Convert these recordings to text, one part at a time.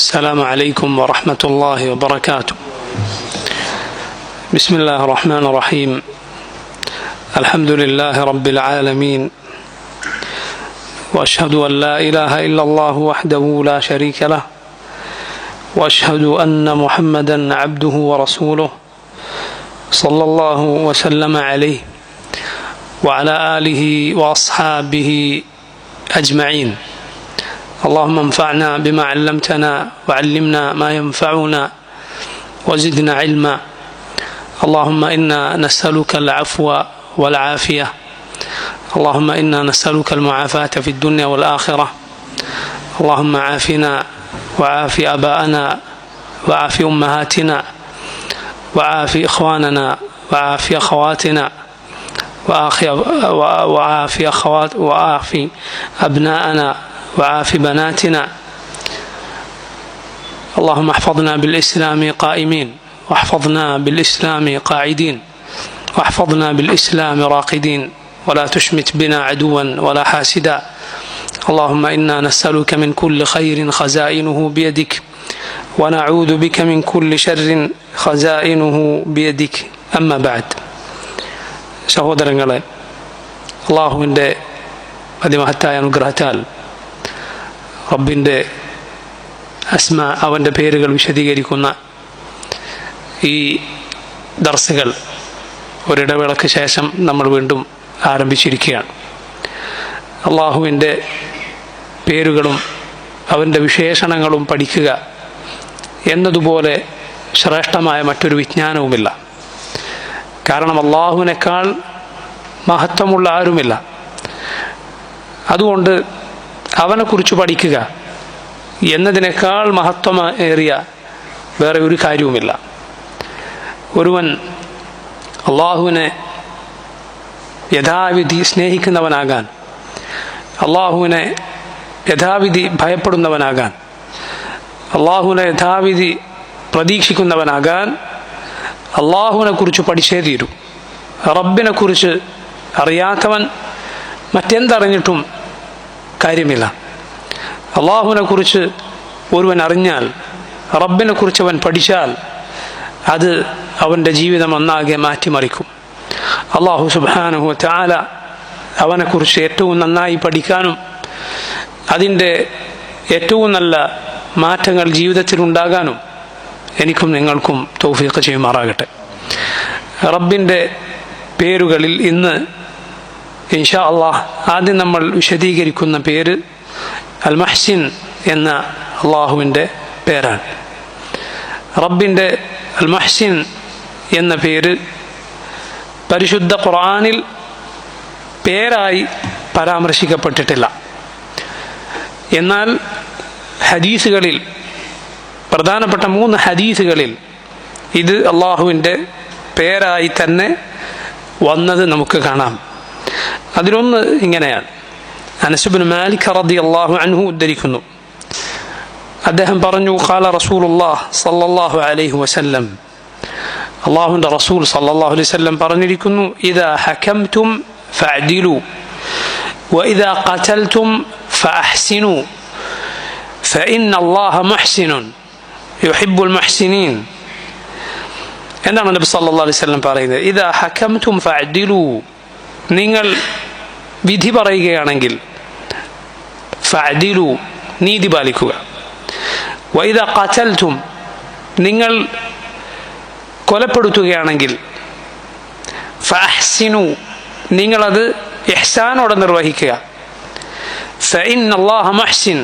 السلام عليكم ورحمة الله وبركاته. بسم الله الرحمن الرحيم. الحمد لله رب العالمين، وأشهد أن لا إله إلا الله وحده لا شريك له، وأشهد أن محمدا عبده ورسوله صلى الله وسلم عليه وعلى آله وأصحابه أجمعين. اللهم انفعنا بما علمتنا وعلمنا ما ينفعنا وزدنا علما. اللهم إنا نسألك العفو والعافية. اللهم إنا نسألك المعافاة في الدنيا والآخرة. اللهم عافنا وعاف آباءنا وعاف أمهاتنا وعاف إخواننا وعاف أخواتنا وعاف أبناءنا وعاف بناتنا. اللهم احفظنا بالإسلام قائمين، واحفظنا بالإسلام قاعدين، واحفظنا بالإسلام راقدين، ولا تشمت بنا عدوا ولا حاسدا. اللهم إنا نسألك من كل خير خزائنه بيدك، ونعوذ بك من كل شر خزائنه بيدك. أما بعد. സഹോദരങ്ങളെ, അള്ളാഹുവിൻ്റെ അതിമഹത്തായ അനുഗ്രഹത്താൽ റബ്ബിൻ്റെ അവൻ്റെ പേരുകൾ വിശദീകരിക്കുന്ന ഈ ദർസുകൾ ഒരിടവേളയ്ക്ക് ശേഷം നമ്മൾ വീണ്ടും ആരംഭിച്ചിരിക്കുകയാണ്. അള്ളാഹുവിൻ്റെ പേരുകളും അവൻ്റെ വിശേഷണങ്ങളും പഠിക്കുക എന്നതുപോലെ ശ്രേഷ്ഠമായ മറ്റൊരു വിജ്ഞാനവുമില്ല. കാരണം അള്ളാഹുവിനേക്കാൾ മഹത്വമുള്ള ആരുമില്ല. അതുകൊണ്ട് അവനെക്കുറിച്ച് പഠിക്കുക എന്നതിനേക്കാൾ മഹത്വമേറിയ വേറെ ഒരു കാര്യവുമില്ല. ഒരുവൻ അള്ളാഹുവിനെ യഥാവിധി സ്നേഹിക്കുന്നവനാകാൻ, അള്ളാഹുവിനെ യഥാവിധി ഭയപ്പെടുന്നവനാകാൻ, അള്ളാഹുവിനെ യഥാവിധി പ്രതീക്ഷിക്കുന്നവനാകാൻ അള്ളാഹുവിനെ കുറിച്ച് പഠിച്ചേ തീരൂ. റബ്ബിനെ കുറിച്ച് അറിയാത്തവൻ മറ്റെന്തറിഞ്ഞിട്ടും കാര്യമില്ല. അള്ളാഹുവിനെ കുറിച്ച് ഒരുവൻ അറിഞ്ഞാൽ, റബ്ബിനെ കുറിച്ച് അവൻ പഠിച്ചാൽ അത് അവൻ്റെ ജീവിതം ഒന്നാകെ മാറ്റിമറിക്കും. അള്ളാഹു സുബ്ഹാനഹു വ തആല അവനെക്കുറിച്ച് ഏറ്റവും നന്നായി പഠിക്കാനും അതിൻ്റെ ഏറ്റവും നല്ല മാറ്റങ്ങൾ ജീവിതത്തിൽ ഉണ്ടാകാനും എനിക്കും നിങ്ങൾക്കും തൗഫീഖ് ചെയ്യുമാറാകട്ടെ. റബ്ബിൻ്റെ പേരുകളിൽ ഇന്ന് ഇൻഷാ അള്ളാഹ് ആദ്യം നമ്മൾ വിശദീകരിക്കുന്ന പേര് അൽ മുഹ്സിൻ എന്ന അള്ളാഹുവിൻ്റെ പേരാണ്. റബ്ബിൻ്റെ അൽ മുഹ്സിൻ എന്ന പേര് പരിശുദ്ധ ഖുർആനിൽ പേരായി പരാമർശിക്കപ്പെട്ടിട്ടില്ല. എന്നാൽ ഹദീസുകളിൽ, പ്രധാനപ്പെട്ട 3 ഹദീസുകളിൽ ഇത് അള്ളാഹുവിൻ്റെ പേരായി തന്നെ വന്നത് നമുക്ക് കാണാം. അതിലൊന്ന് ഇങ്ങനെയാണ്. അനസ് ഇബ്നു മാലിക് റളിയല്ലാഹു അൻഹു ഉദ്ധരിക്കുന്നു. അദ്ദേഹം പറഞ്ഞു, ഖാല റസൂലുള്ളാഹ് സ്വല്ലല്ലാഹു അലൈഹി വസല്ലം, അള്ളാഹുവിൻ്റെ റസൂൽ സ്വല്ലല്ലാഹു അലൈഹി വസല്ലം പറഞ്ഞിരിക്കുന്നു, ഇദാ ഹകംതും ഫഅദിലു വഇദാ ഖതൽതും ഫഅഹ്സിനു ഫഇന്ന അല്ലാഹ മുഹ്സിനുൻ യുഹിബ്ബുൽ മുഹ്സിനീൻ. എന്താണ് നബി സല്ലല്ലാഹു അലൈഹി വസല്ലം പറയുന്നത്? ഇദാ ഹകംതും ഫഅദിലു, നിങ്ങൾ വിധി പറയുകയാണെങ്കിൽ, ഫഅദിലു, നീതി പാലിക്കുക. വഇദാ ഖതൽതും, നിങ്ങൾ കൊലപ്പെടുത്തുകയാണെങ്കിൽ, ഫഅഹ്സിനു, നിങ്ങളത് ഇഹ്സാനോടെ നിർവഹിക്കുക. ഫഇന്ന അല്ലാഹ മുഹ്സിൻ,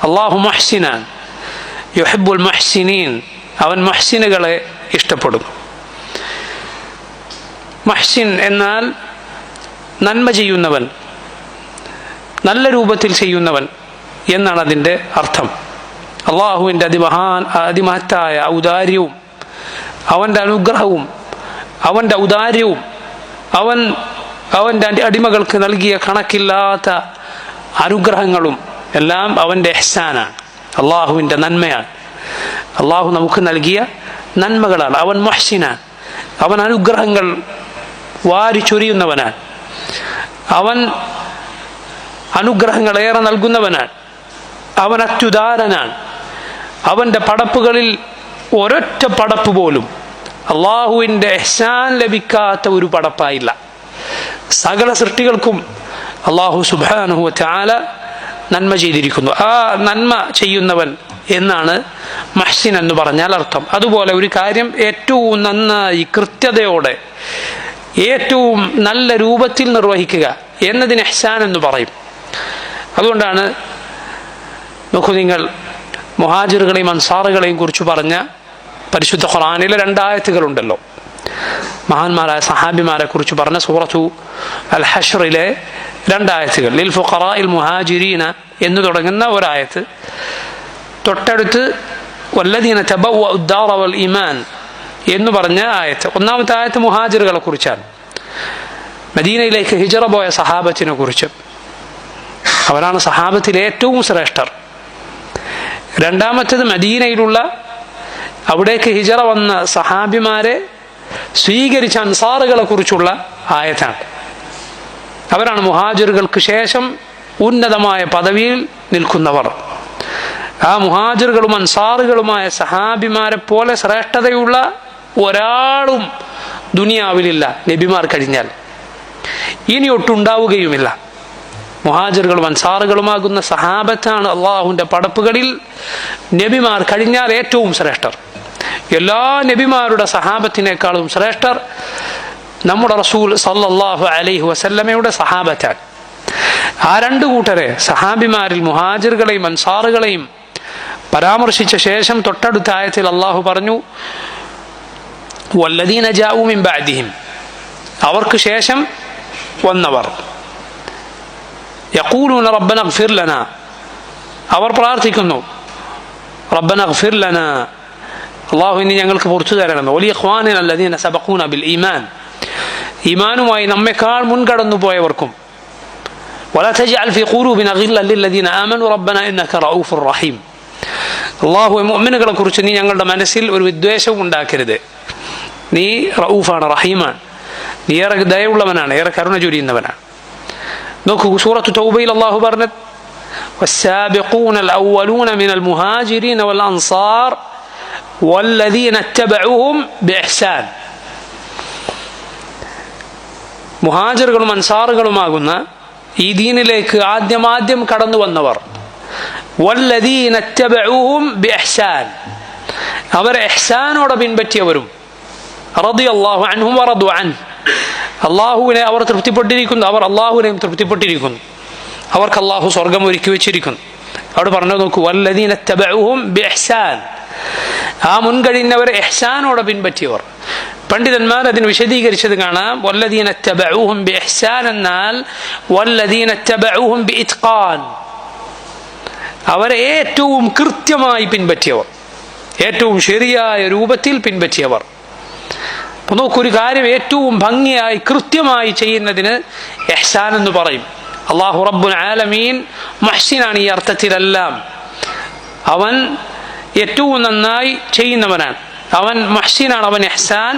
അല്ലാഹു മുഹ്സിനാൻ, യുഹിബ്ബുൽ മുഹ്സിനീൻ, അവൻ മുഹ്സിനുകളെ ഇഷ്ടപ്പെടുന്നു. മുഹ്സിൻ എന്നാൽ നന്മ ചെയ്യുന്നവൻ, നല്ല രൂപത്തിൽ ചെയ്യുന്നവൻ എന്നാണ് അതിൻ്റെ അർത്ഥം. അള്ളാഹുവിൻ്റെ അതിമഹത്തായ ഔദാര്യവും അവൻ്റെ അനുഗ്രഹവും അവൻ്റെ ഔദാര്യവും അവൻ്റെ അടിമകൾക്ക് നൽകിയ കണക്കില്ലാത്ത അനുഗ്രഹങ്ങളും എല്ലാം അവൻ്റെ ഇഹ്സാനാണ്, അള്ളാഹുവിൻ്റെ നന്മയാണ്. അള്ളാഹു നമുക്ക് നൽകിയ നന്മകളാണ്. അവൻ മുഹ്സിനാണ്, അവൻ അനുഗ്രഹങ്ങൾ വാരി ചൊരിയുന്നവനാണ്, അവൻ അനുഗ്രഹങ്ങളേറെ നൽകുന്നവനാണ്, അവൻ അത്യുദാരനാണ്, അവൻ്റെ പടപ്പുകളിൽ ഒരൊറ്റ പടപ്പ് പോലും അള്ളാഹുവിൻ്റെ ഇഹ്സാൻ ലഭിക്കാത്ത ഒരു പടപ്പായില്ല. സകല സൃഷ്ടികൾക്കും അള്ളാഹു സുബ്ഹാനഹു വ തആല നന്മ ചെയ്തിരിക്കുന്നു. ആ നന്മ ചെയ്യുന്നവൻ എന്നാണ് മുഹ്സിൻ എന്ന് പറഞ്ഞാൽ അർത്ഥം. അതുപോലെ ഒരു കാര്യം ഏറ്റവും നന്നായി കൃത്യതയോടെ ഏറ്റവും നല്ല രൂപത്തിൽ നിർവഹിക്കുക എന്നതിന് ഇഹ്സാൻ എന്ന് പറയും. അതുകൊണ്ടാണ് നോക്കൂ നിങ്ങൾ, മുഹാജിറുകളെയും അൻസാറുകളെയും കുറിച്ച് പറഞ്ഞ പരിശുദ്ധ ഖുർആനിലെ 2 ആയത്തുകളുണ്ടല്ലോ. മഹാന്മാരായ സഹാബിമാരെ കുറിച്ച് പറഞ്ഞ സൂറത്തു അൽ ഹഷ്റിലെ 2 ആയത്തുകൾ, ലിൽ ഫുഖറാഇൽ മുഹാജിരീന എന്ന് തുടങ്ങുന്ന ഒരായത്ത്, തൊട്ടടുത്ത് വല്ലദീന തബവ്വഉ അദ്ദാറ വൽ ഈമാൻ എന്ന് പറഞ്ഞ ആയത്ത്. ഒന്നാമത്തെ ആയത്ത് മുഹാജിറുകളെ കുറിച്ചാണ്, മദീനയിലേക്ക് ഹിജറ പോയ സഹാബത്തിനെ കുറിച്ച്. അവരാണ് സഹാബത്തിലെ ഏറ്റവും ശ്രേഷ്ഠർ. രണ്ടാമത്തേത് മദീനയിലുള്ള അവിടേക്ക് ഹിജറ വന്ന സഹാബിമാരെ സ്വീകരിച്ച അൻസാറുകളെ കുറിച്ചുള്ള ആയത്താണ്. അവരാണ് മുഹാജിറുകൾക്ക് ശേഷം ഉന്നതമായ പദവിയിൽ നിൽക്കുന്നവർ. ആ മുഹാജിറുകളും അൻസാറുകളുമായ സഹാബിമാരെ പോലെ ശ്രേഷ്ഠതയുള്ള ഒരാളും ദുനിയാവിലില്ല നബിമാർ കഴിഞ്ഞാൽ, ഇനി ഒട്ടുണ്ടാവുകയുമില്ല. മുഹാജിറുകളും അൻസാറുകളുമാകുന്ന സഹാബത്താണ് അള്ളാഹുവിൻ്റെ പടപ്പുകളിൽ നബിമാർ കഴിഞ്ഞാൽ ഏറ്റവും ശ്രേഷ്ഠർ. എല്ലാ നബിമാരുടെ സഹാബത്തിനേക്കാളും ശ്രേഷ്ഠർ നമ്മുടെ റസൂൽ സല്ലല്ലാഹു അലൈഹി വസല്ലമയുടെ സഹാബത്താണ്. ആ 2 കൂട്ടരെ, സഹാബിമാരിൽ മുഹാജിറുകളെയും അൻസാറുകളെയും പരാമർശിച്ച ശേഷം തൊട്ടടുത്ത ആയത്തിൽ അള്ളാഹു പറഞ്ഞു, വല്ലദീന ജാഉ മിൻ ബഅദിഹിം, അവർക്ക് ശേഷം വന്നവർ, യഖൂലൂന റബ്ബന ഇഗ്ഫിർ ലനാ, അവർ പ്രാർത്ഥിക്കുന്നു, റബ്ബന ഇഗ്ഫിർ ലനാ, അള്ളാഹു ഇനി ഞങ്ങൾക്ക് പുറത്തു തരണം, വലിയ ഇഖ്വാനിന അല്ലദീന സബഖൂന ബിൽ ഈമാൻ, ഈമാനുമായി നമ്മെക്കാൾ മുൻകടന്നു പോയവർക്കും, വലാ തജ്അൽ ഫീ ഖുലൂബിന ഗില്ലൻ ലില്ലദീന ആമനു റബ്ബന ഇന്നക റഊഫുർ റഹീം, അള്ളാഹു മുഅ്മിനുകളെ കുറിച്ച് നീ ഞങ്ങളുടെ മനസ്സിൽ ഒരു വിദ്വേഷവും ഉണ്ടാക്കരുത്, നീ റഊഫാണ്, റഹീമാണ്, നീ ഏറെ ദയവുള്ളവനാണ്, ഏറെ കരുണ ചൊരിയുന്നവനാണ്. നോക്കൂ, സൂറത്തു തൗബയിൽ അള്ളാഹു പറഞ്ഞത്, والسابقون الأولون من المهاجرين والأنصار والذين اتبعوهم بإحسان, മുഹാജിറുകളും അൻസാറുകളുമാകുന്ന ഈ ദീനിലേക്ക് ആദ്യം കടന്നു വന്നവർ, والذين اتبعوهم بإحسان, അവരെ ഇഹ്സാനോടെ പിൻപറ്റിയവരും, റളിയല്ലാഹു അൻഹും വറദു അൻഹു, അള്ളാഹുവിനെ അവർ തൃപ്തിപ്പെട്ടിരിക്കുന്നു, അവർ അള്ളാഹുവിനെയും തൃപ്തിപ്പെട്ടിരിക്കുന്നു, അവർക്ക് അള്ളാഹു സ്വർഗം ഒരുക്കി വെച്ചിരിക്കുന്നു. അവിടെ പറഞ്ഞു നോക്കൂ, വല്ലദീന തബഉഹും ബിഇഹ്സാൻ, ആ മുൻകഴിഞ്ഞവരെ ഇഹ്സാനോടെ പിൻപറ്റിയവർ. പണ്ഡിതന്മാർ അതിന് വിശദീകരിച്ചത് കാണാം, വല്ലദീന തബഉഹും ബിഇഹ്സാൻ എന്നാൽ വല്ലദീന തബഉഹും ബിഇത്ഖാൻ, അവരെ ഏറ്റവും കൃത്യമായി പിൻപറ്റിയവർ, ഏറ്റവും ശരിയായ രൂപത്തിൽ പിൻപറ്റിയവർ. അപ്പോൾ നോക്കൊരു കാര്യം ഏറ്റവും ഭംഗിയായി കൃത്യമായി ചെയ്യുന്നതിന് ഇഹ്സാൻ എന്ന് പറയും. അല്ലാഹു റബ്ബുൽ ആലമീൻ മുഹ്സിനാണ് ഈ അർത്ഥത്തിലെല്ലാം. അവൻ ഏറ്റവും നന്നായി ചെയ്യുന്നവനാണ്, അവൻ മുഹ്സിനാണ്, അവൻ ഇഹ്സാൻ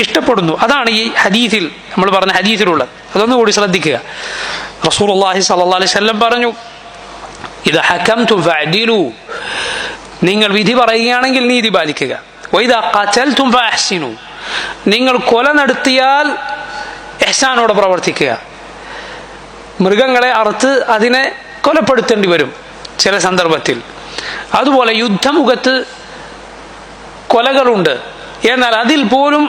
ഇഷ്ടപ്പെടുന്നു. അതാണ് ഈ ഹദീസിൽ നമ്മൾ പറഞ്ഞ ഹദീസിലുള്ളത്. അതൊന്നുകൂടി ശ്രദ്ധിക്കുക. റസൂലുള്ളാഹി സ്വല്ലല്ലാഹു അലൈഹി വസല്ലം പറഞ്ഞു, ഇദാ ഹകംതും ഫഅദിലു, നിങ്ങൾ വിധി പറയുകയാണെങ്കിൽ നീതി പാലിക്കുക. വഇദാ ഖതൽതും ഫഅഹ്സിനു, നിങ്ങൾ കൊല നടത്തിയാൽ ഇഹ്സാനോടെ പ്രവർത്തിക്കുക. മൃഗങ്ങളെ അറുത്ത് അതിനെ കൊലപ്പെടുത്തേണ്ടി വരും ചില സന്ദർഭത്തിൽ. അതുപോലെ യുദ്ധമുഖത്ത് കൊലകളുണ്ട്, എന്നാൽ അതിൽ പോലും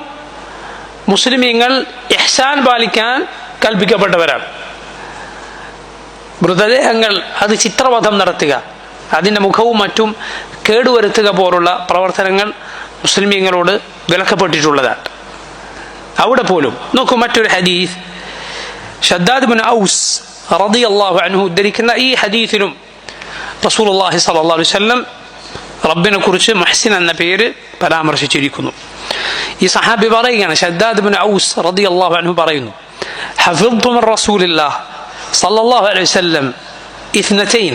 മുസ്ലിമീങ്ങൾ ഇഹ്സാൻ പാലിക്കാൻ കൽപ്പിക്കപ്പെട്ടവരാണ്. മൃതദേഹങ്ങൾ അത് ചിത്രവധം നടത്തുക, അതിൻ്റെ മുഖവും മറ്റും കേടുവരുത്തുക പോലുള്ള പ്രവർത്തനങ്ങൾ മുസ്ലിമീങ്ങളോട് വിലക്കപ്പെട്ടിട്ടുള്ളതാണ്. അവിടെ പോലും നോക്കൂ, മറ്റൊരു ഹദീസ്, ഷദ്ദാദ് ബിൻ ഔസ് റളിയല്ലാഹു അൻഹു ഉദ്ധരിക്കുന്ന ഈ ഹദീസിലും റസൂലുള്ളാഹി സ്വല്ലല്ലാഹു അലൈഹി വസല്ലം റബ്ബിനെ കുറിച്ച് മുഹ്സിൻ എന്ന പേര് പരാമർശിച്ചിരിക്കുന്നു. ഈ സഹാബി പറയുകയാണ്, ഷദ്ദാദ് ബിൻ ഔസ് റളിയല്ലാഹു അൻഹു പറയുന്നു, ഹഫിദ്തു മിൻ റസൂലില്ലാഹ് സ്വല്ലല്ലാഹു അലൈഹി വസല്ലം ഇത്നതൈൻ,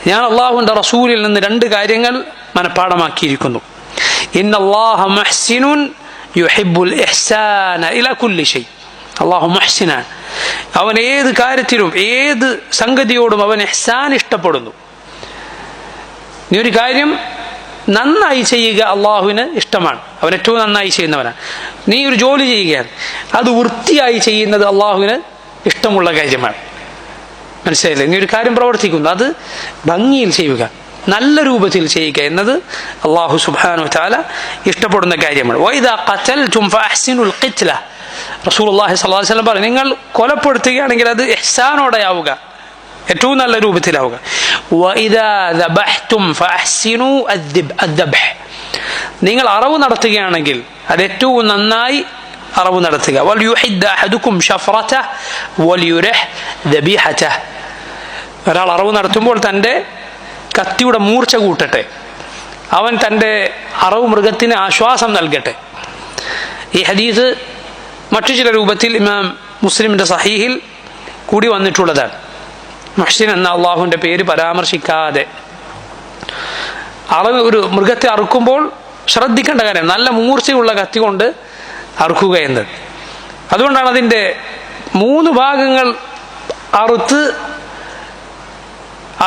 ഞാൻ അല്ലാഹുവിൻ്റെ റസൂലിൽ നിന്ന് 2 കാര്യങ്ങൾ മനഃപ്പാഠമാക്കിയിരിക്കുന്നു. ഇന്നല്ലാഹ മുഹ്സിനുൻ യുഹിബ്ബുൽ ഇഹ്സാന ഇലാ കുല്ലി ഷൈ, അല്ലാഹു മുഹ്സിനാൻ, അവൻ ഏത് കാര്യത്തിലും ഏത് സംഗതിയോടും അവൻ ഇഹ്സാൻ ഇഷ്ടപ്പെടുന്നു. നീ ഒരു കാര്യം നന്നായി ചെയ്യുക അള്ളാഹുവിന് ഇഷ്ടമാണ്. അവൻ ഏറ്റവും നന്നായി ചെയ്യുന്നവനാണ്. നീ ഒരു ജോലി ചെയ്യുകയാണ്, അത് വൃത്തിയായി ചെയ്യുന്നത് അള്ളാഹുവിന് ഇഷ്ടമുള്ള കാര്യമാണ്. മനസ്സിലായില്ലേ? നീ ഒരു കാര്യം പ്രവർത്തിക്കുന്നു, അത് ഭംഗിയിൽ ചെയ്യുക, നല്ല രൂപത്തിൽ ചെയ്യുക എന്നത് അള്ളാഹു സുബ്ഹാനഹു വ തആല ഇഷ്ടപ്പെടുന്ന കാര്യമാണ്. വഇദാ ഖതൽതും ഫഅഹ്സിനുൽ ഖിത്ല, റസൂലുള്ളാഹി സ്വല്ലല്ലാഹു അലൈഹി വസല്ലം പറഞ്ഞു, നിങ്ങൾ കൊലപ്പെടുത്തുകയാണെങ്കിൽ അത് ഇഹ്സാനോടെയാവുക, ഏറ്റവും നല്ല രൂപത്തിലാവുക. വഇദാ ദബഹ്തും ഫഅഹ്സിനു അദ്ദബ്ഹ്, നിങ്ങൾ അറവ് നടത്തുകയാണെങ്കിൽ അത് ഏറ്റവും നന്നായി അറവ് നടത്തുക. വൽയുഹിദ്ദ അഹദുക്കും ശഫറതഹ വൽയുരിഹ് ദബീഹതഹ, ഒരാൾ അറവ് നടത്തുമ്പോൾ തൻ്റെ കത്തിയുടെ മൂർച്ച കൂട്ടട്ടെ, അവൻ തൻ്റെ അറവ് മൃഗത്തിന് ആശ്വാസം നൽകട്ടെ. ഈ ഹദീസ് മറ്റു ചില രൂപത്തിൽ ഇമാം മുസ്ലിമിൻ്റെ സഹീഹിൽ കൂടി വന്നിട്ടുള്ളതാണ്. മുഹ്സിൻ എന്ന അള്ളാഹുവിൻ്റെ പേര് പരാമർശിക്കാതെ അറവ്, ഒരു മൃഗത്തെ അറുക്കുമ്പോൾ ശ്രദ്ധിക്കേണ്ട കാര്യം നല്ല മൂർച്ചയുള്ള കത്തി കൊണ്ട് അറുക്കുക എന്നത്. അതുകൊണ്ടാണ് അതിൻ്റെ 3 ഭാഗങ്ങൾ അറുത്ത്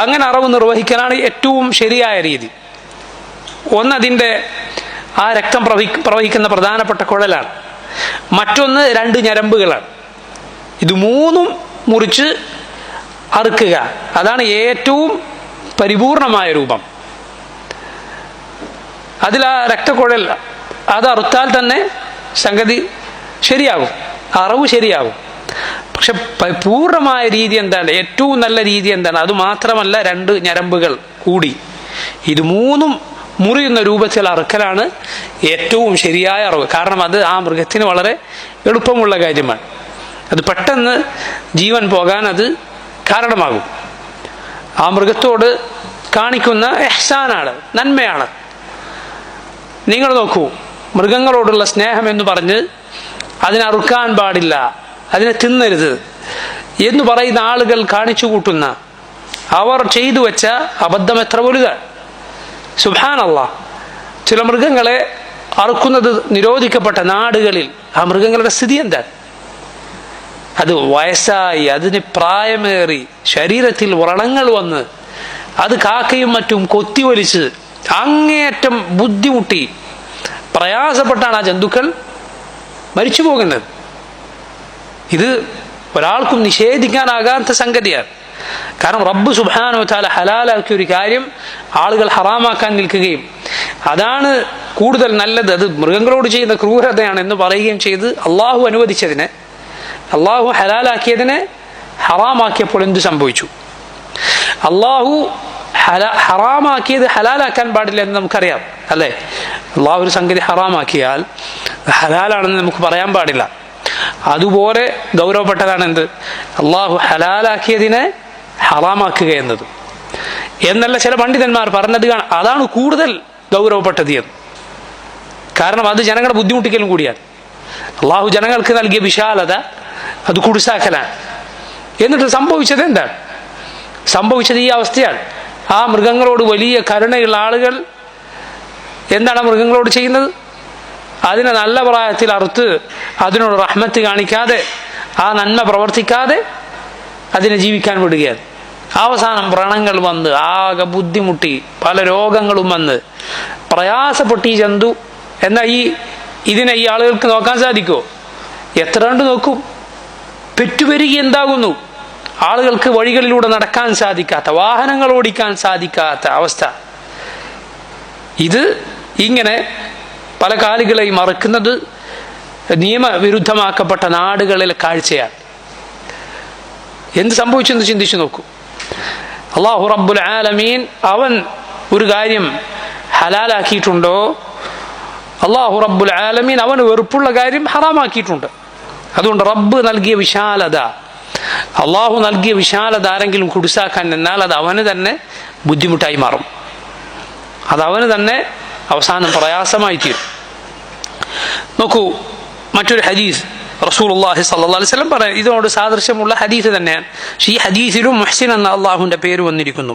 അങ്ങനെ അറവ് നിർവഹിക്കാനാണ് ഏറ്റവും ശരിയായ രീതി. ഒന്ന്, അതിൻ്റെ ആ രക്തം പ്രവഹിക്കുന്ന പ്രധാനപ്പെട്ട കുഴലാണ്. മറ്റൊന്ന് 2 ഞരമ്പുകളാണ്. ഇത് 3ഉം മുറിച്ച് അറുക്കുക, അതാണ് ഏറ്റവും പരിപൂർണമായ രൂപം. അതിൽ ആ രക്തക്കുഴൽ അത് അറുത്താൽ തന്നെ സംഗതി ശരിയാകും, അറവ് ശരിയാകും. പക്ഷെ പൂർണ്ണമായ രീതി എന്താണ്? ഏറ്റവും നല്ല രീതി എന്താണ്? അത് മാത്രമല്ല, 2 ഞരമ്പുകൾ കൂടി ഇത് 3ഉം മുറിയുന്ന രൂപത്തിൽ അറുക്കലാണ് ഏറ്റവും ശരിയായ അറിവ്. കാരണം അത് ആ മൃഗത്തിന് വളരെ എളുപ്പമുള്ള കാര്യമാണ്. അത് പെട്ടെന്ന് ജീവൻ പോകാൻ അത് കാരണമാകും. ആ മൃഗത്തോട് കാണിക്കുന്ന ഇഹ്സാനാണ്, നന്മയാണ്. നിങ്ങൾ നോക്കൂ, മൃഗങ്ങളോടുള്ള സ്നേഹം എന്ന് പറഞ്ഞ് അതിനെ അറുക്കാൻ പാടില്ല, അതിനെ തിന്നരുത് എന്ന് പറയുന്ന ആളുകൾ കാണിച്ചു കൂട്ടുന്ന, അവർ ചെയ്തു വെച്ച അബദ്ധം എത്ര വലുതാണ്! സുബ്ഹാനല്ലാഹ്, ചില മൃഗങ്ങളെ അറുക്കുന്നത് നിരോധിക്കപ്പെട്ട നാടുകളിൽ ആ മൃഗങ്ങളുടെ സ്ഥിതി എന്താണ്? അത് വയസ്സായി, അതിന് പ്രായമേറി, ശരീരത്തിൽ വ്രണങ്ങൾ വന്ന് അത് കാക്കയും മറ്റും കൊത്തിവലിച്ച് അങ്ങേയറ്റം ബുദ്ധിമുട്ടി പ്രയാസപ്പെട്ടാണ് ആ ജന്തുക്കൾ മരിച്ചു പോകുന്നത്. ഇത് ഒരാൾക്കും നിഷേധിക്കാനാകാത്ത സംഗതിയാണ്. കാരണം റബ്ബ് സുബ്ഹാനഹു വ തആല ഹലാലാക്കിയ ഒരു കാര്യം ആളുകൾ ഹറാമാക്കാൻ നിൽക്കുകയും അതാണ് കൂടുതൽ നല്ലത്, അത് മൃഗങ്ങളോട് ചെയ്യുന്ന ക്രൂരതയാണ് എന്ന് പറയുകയും ചെയ്ത് അള്ളാഹു അനുവദിച്ചതിനെ, അള്ളാഹു ഹലാലാക്കിയതിനെ ഹറാമാക്കിയപ്പോൾ എന്ത് സംഭവിച്ചു? അള്ളാഹു ഹറാമാക്കിയത് ഹലാലാക്കാൻ പാടില്ല എന്ന് നമുക്കറിയാം, അല്ലേ? അള്ളാഹു ഒരു സംഗതി ഹറാമാക്കിയാൽ ഹലാലാണെന്ന് നമുക്ക് പറയാൻ പാടില്ല. അതുപോലെ ഗൗരവപ്പെട്ടതാണ് എന്ത്? അള്ളാഹു ഹലാലാക്കിയതിനെ ഹറാമാക്കുക എന്നത്. എന്നല്ല ചില പണ്ഡിതന്മാർ പറഞ്ഞത്, അതാണ് കൂടുതൽ ഗൗരവപ്പെട്ടത് എന്ന്. കാരണം അത് ജനങ്ങളെ ബുദ്ധിമുട്ടിക്കലും കൂടിയാണ്. അള്ളാഹു ജനങ്ങൾക്ക് നൽകിയ വിശാലത അത് കുടിസാക്കലാണ്. എന്നിട്ട് സംഭവിച്ചത് എന്താണ്? സംഭവിച്ചത് ഈ അവസ്ഥയാണ്. ആ മൃഗങ്ങളോട് വലിയ കരുണയുള്ള ആളുകൾ എന്താണ് മൃഗങ്ങളോട് ചെയ്യുന്നത്? അതിനെ നല്ല പ്രായത്തിൽ അറുത്ത് അതിനോട് റഹ്മത്ത് കാണിക്കാതെ, ആ നന്മ പ്രവർത്തിക്കാതെ അതിനെ ജീവിക്കാൻ വിടുകയാണ്. അവസാനം വ്രണങ്ങൾ വന്ന് ആകെ ബുദ്ധിമുട്ടി പല രോഗങ്ങളും വന്ന് പ്രയാസപ്പെട്ട് ഈ ജന്തു. എന്നാൽ ഇതിനെ ഈ ആളുകൾക്ക് നോക്കാൻ സാധിക്കുമോ? എത്ര കണ്ട് നോക്കും? പെറ്റുപെരുകി എന്താകുന്നു? ആളുകൾക്ക് വഴികളിലൂടെ നടക്കാൻ സാധിക്കാത്ത, വാഹനങ്ങൾ ഓടിക്കാൻ സാധിക്കാത്ത അവസ്ഥ. ഇത് ഇങ്ങനെ പല കാലികളെയും മറക്കുന്നത് നിയമവിരുദ്ധമാക്കപ്പെട്ട നാടുകളിലെ കാഴ്ചയാണ്. എന്ത് സംഭവിച്ചെന്ന് ചിന്തിച്ചു നോക്കൂ. അല്ലാഹു റബ്ബുൽ ആലമീൻ അവൻ ഒരു കാര്യം ഹലാലാക്കിയിട്ടുണ്ടോ, അല്ലാഹു റബ്ബുൽ ആലമീൻ അവന് വെറുപ്പുള്ള കാര്യം ഹറാമാക്കിയിട്ടുണ്ട്. അതുകൊണ്ട് റബ്ബ് നൽകിയ വിശാലത, അള്ളാഹു നൽകിയ വിശാലത ആരെങ്കിലും കുടിസാക്കാൻ നിന്നാൽ അത് അവന് തന്നെ ബുദ്ധിമുട്ടായി മാറും, അത് അവന് തന്നെ അവസാനം പ്രയാസമായി തീരും. നോക്കൂ, മറ്റൊരു ഹദീസ് റസൂലുള്ളാഹി സ്വല്ലല്ലാഹു അലൈഹി വസല്ലം പറയാം, ഇതിനോട് സാദൃശ്യമുള്ള ഹദീസ് തന്നെയാണ്. പക്ഷേ ഈ ഹദീസിലും മുഹ്സിൻ എന്ന അള്ളാഹുവിൻ്റെ പേര് വന്നിരിക്കുന്നു.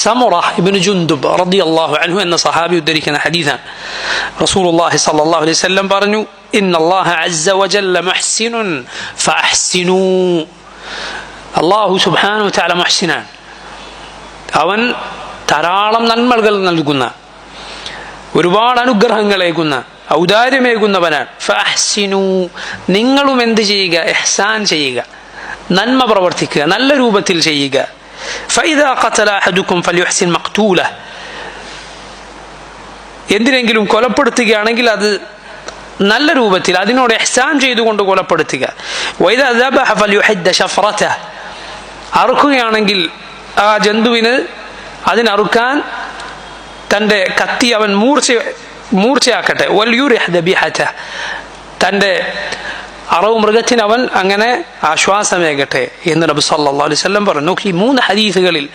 സമുറ ഇബ്നു ജുൻദുബ് റളിയല്ലാഹു അൻഹു എന്ന സഹാബി ഉദ്ധരിക്കുന്ന ഹദീസാണ്. റസൂലുള്ളാഹി സ്വല്ലല്ലാഹു അലൈഹി വസല്ലം പറഞ്ഞു, ഇന്നല്ലാഹ അസ്സ വജല്ല മുഹ്സിനുൻ ഫഅഹ്സിനൂ. അല്ലാഹു സുബ്ഹാനഹു വ തആല മുഹ്സിനാണ്, അവൻ ധാരാളം നന്മകൾ നൽകുന്ന, ഒരുപാട് അനുഗ്രഹങ്ങളേകുന്ന ഔദാര്യമേകുന്നവനാണ്. ഫഅഹ്സിനൂ, നിങ്ങളും എന്ത് ചെയ്യുക? ഇഹ്സാൻ ചെയ്യുക, നന്മ പ്രവർത്തിക്കുക, നല്ല രൂപത്തിൽ ചെയ്യുക. ഫഇദാ ഖതല അഹദുക്കും ഫൽയുഹ്സിൻ മഖ്തൂലഹ്, എന്തിനെങ്കിലും കൊലപ്പെടുത്തുകയാണെങ്കിൽ അത് നല്ല രൂപത്തിൽ അതിനോട് ഇഹ്സാൻ ചെയ്തുകൊണ്ട് കൊലപ്പെടുത്തുക. വഇദാ ദബഹ ഫൽയുഹിദ്ദ ശഫറതഹ്, അറുക്കുകയാണെങ്കിൽ ആ ജന്തുവിന് അതിനറുക്കാൻ തൻ്റെ കത്തി അവൻ മൂർച്ചയാക്കട്ടെ. വൽയുരിഹ് ദബിഹതഹ്, തൻ്റെ അറവ് മൃഗത്തിന് അവൻ അങ്ങനെ ആശ്വാസമേകട്ടെ എന്ന് നബി സല്ലല്ലാഹു അലൈഹി വസല്ലം പറഞ്ഞു. നോക്കി, 3 ഹദീസുകളിൽ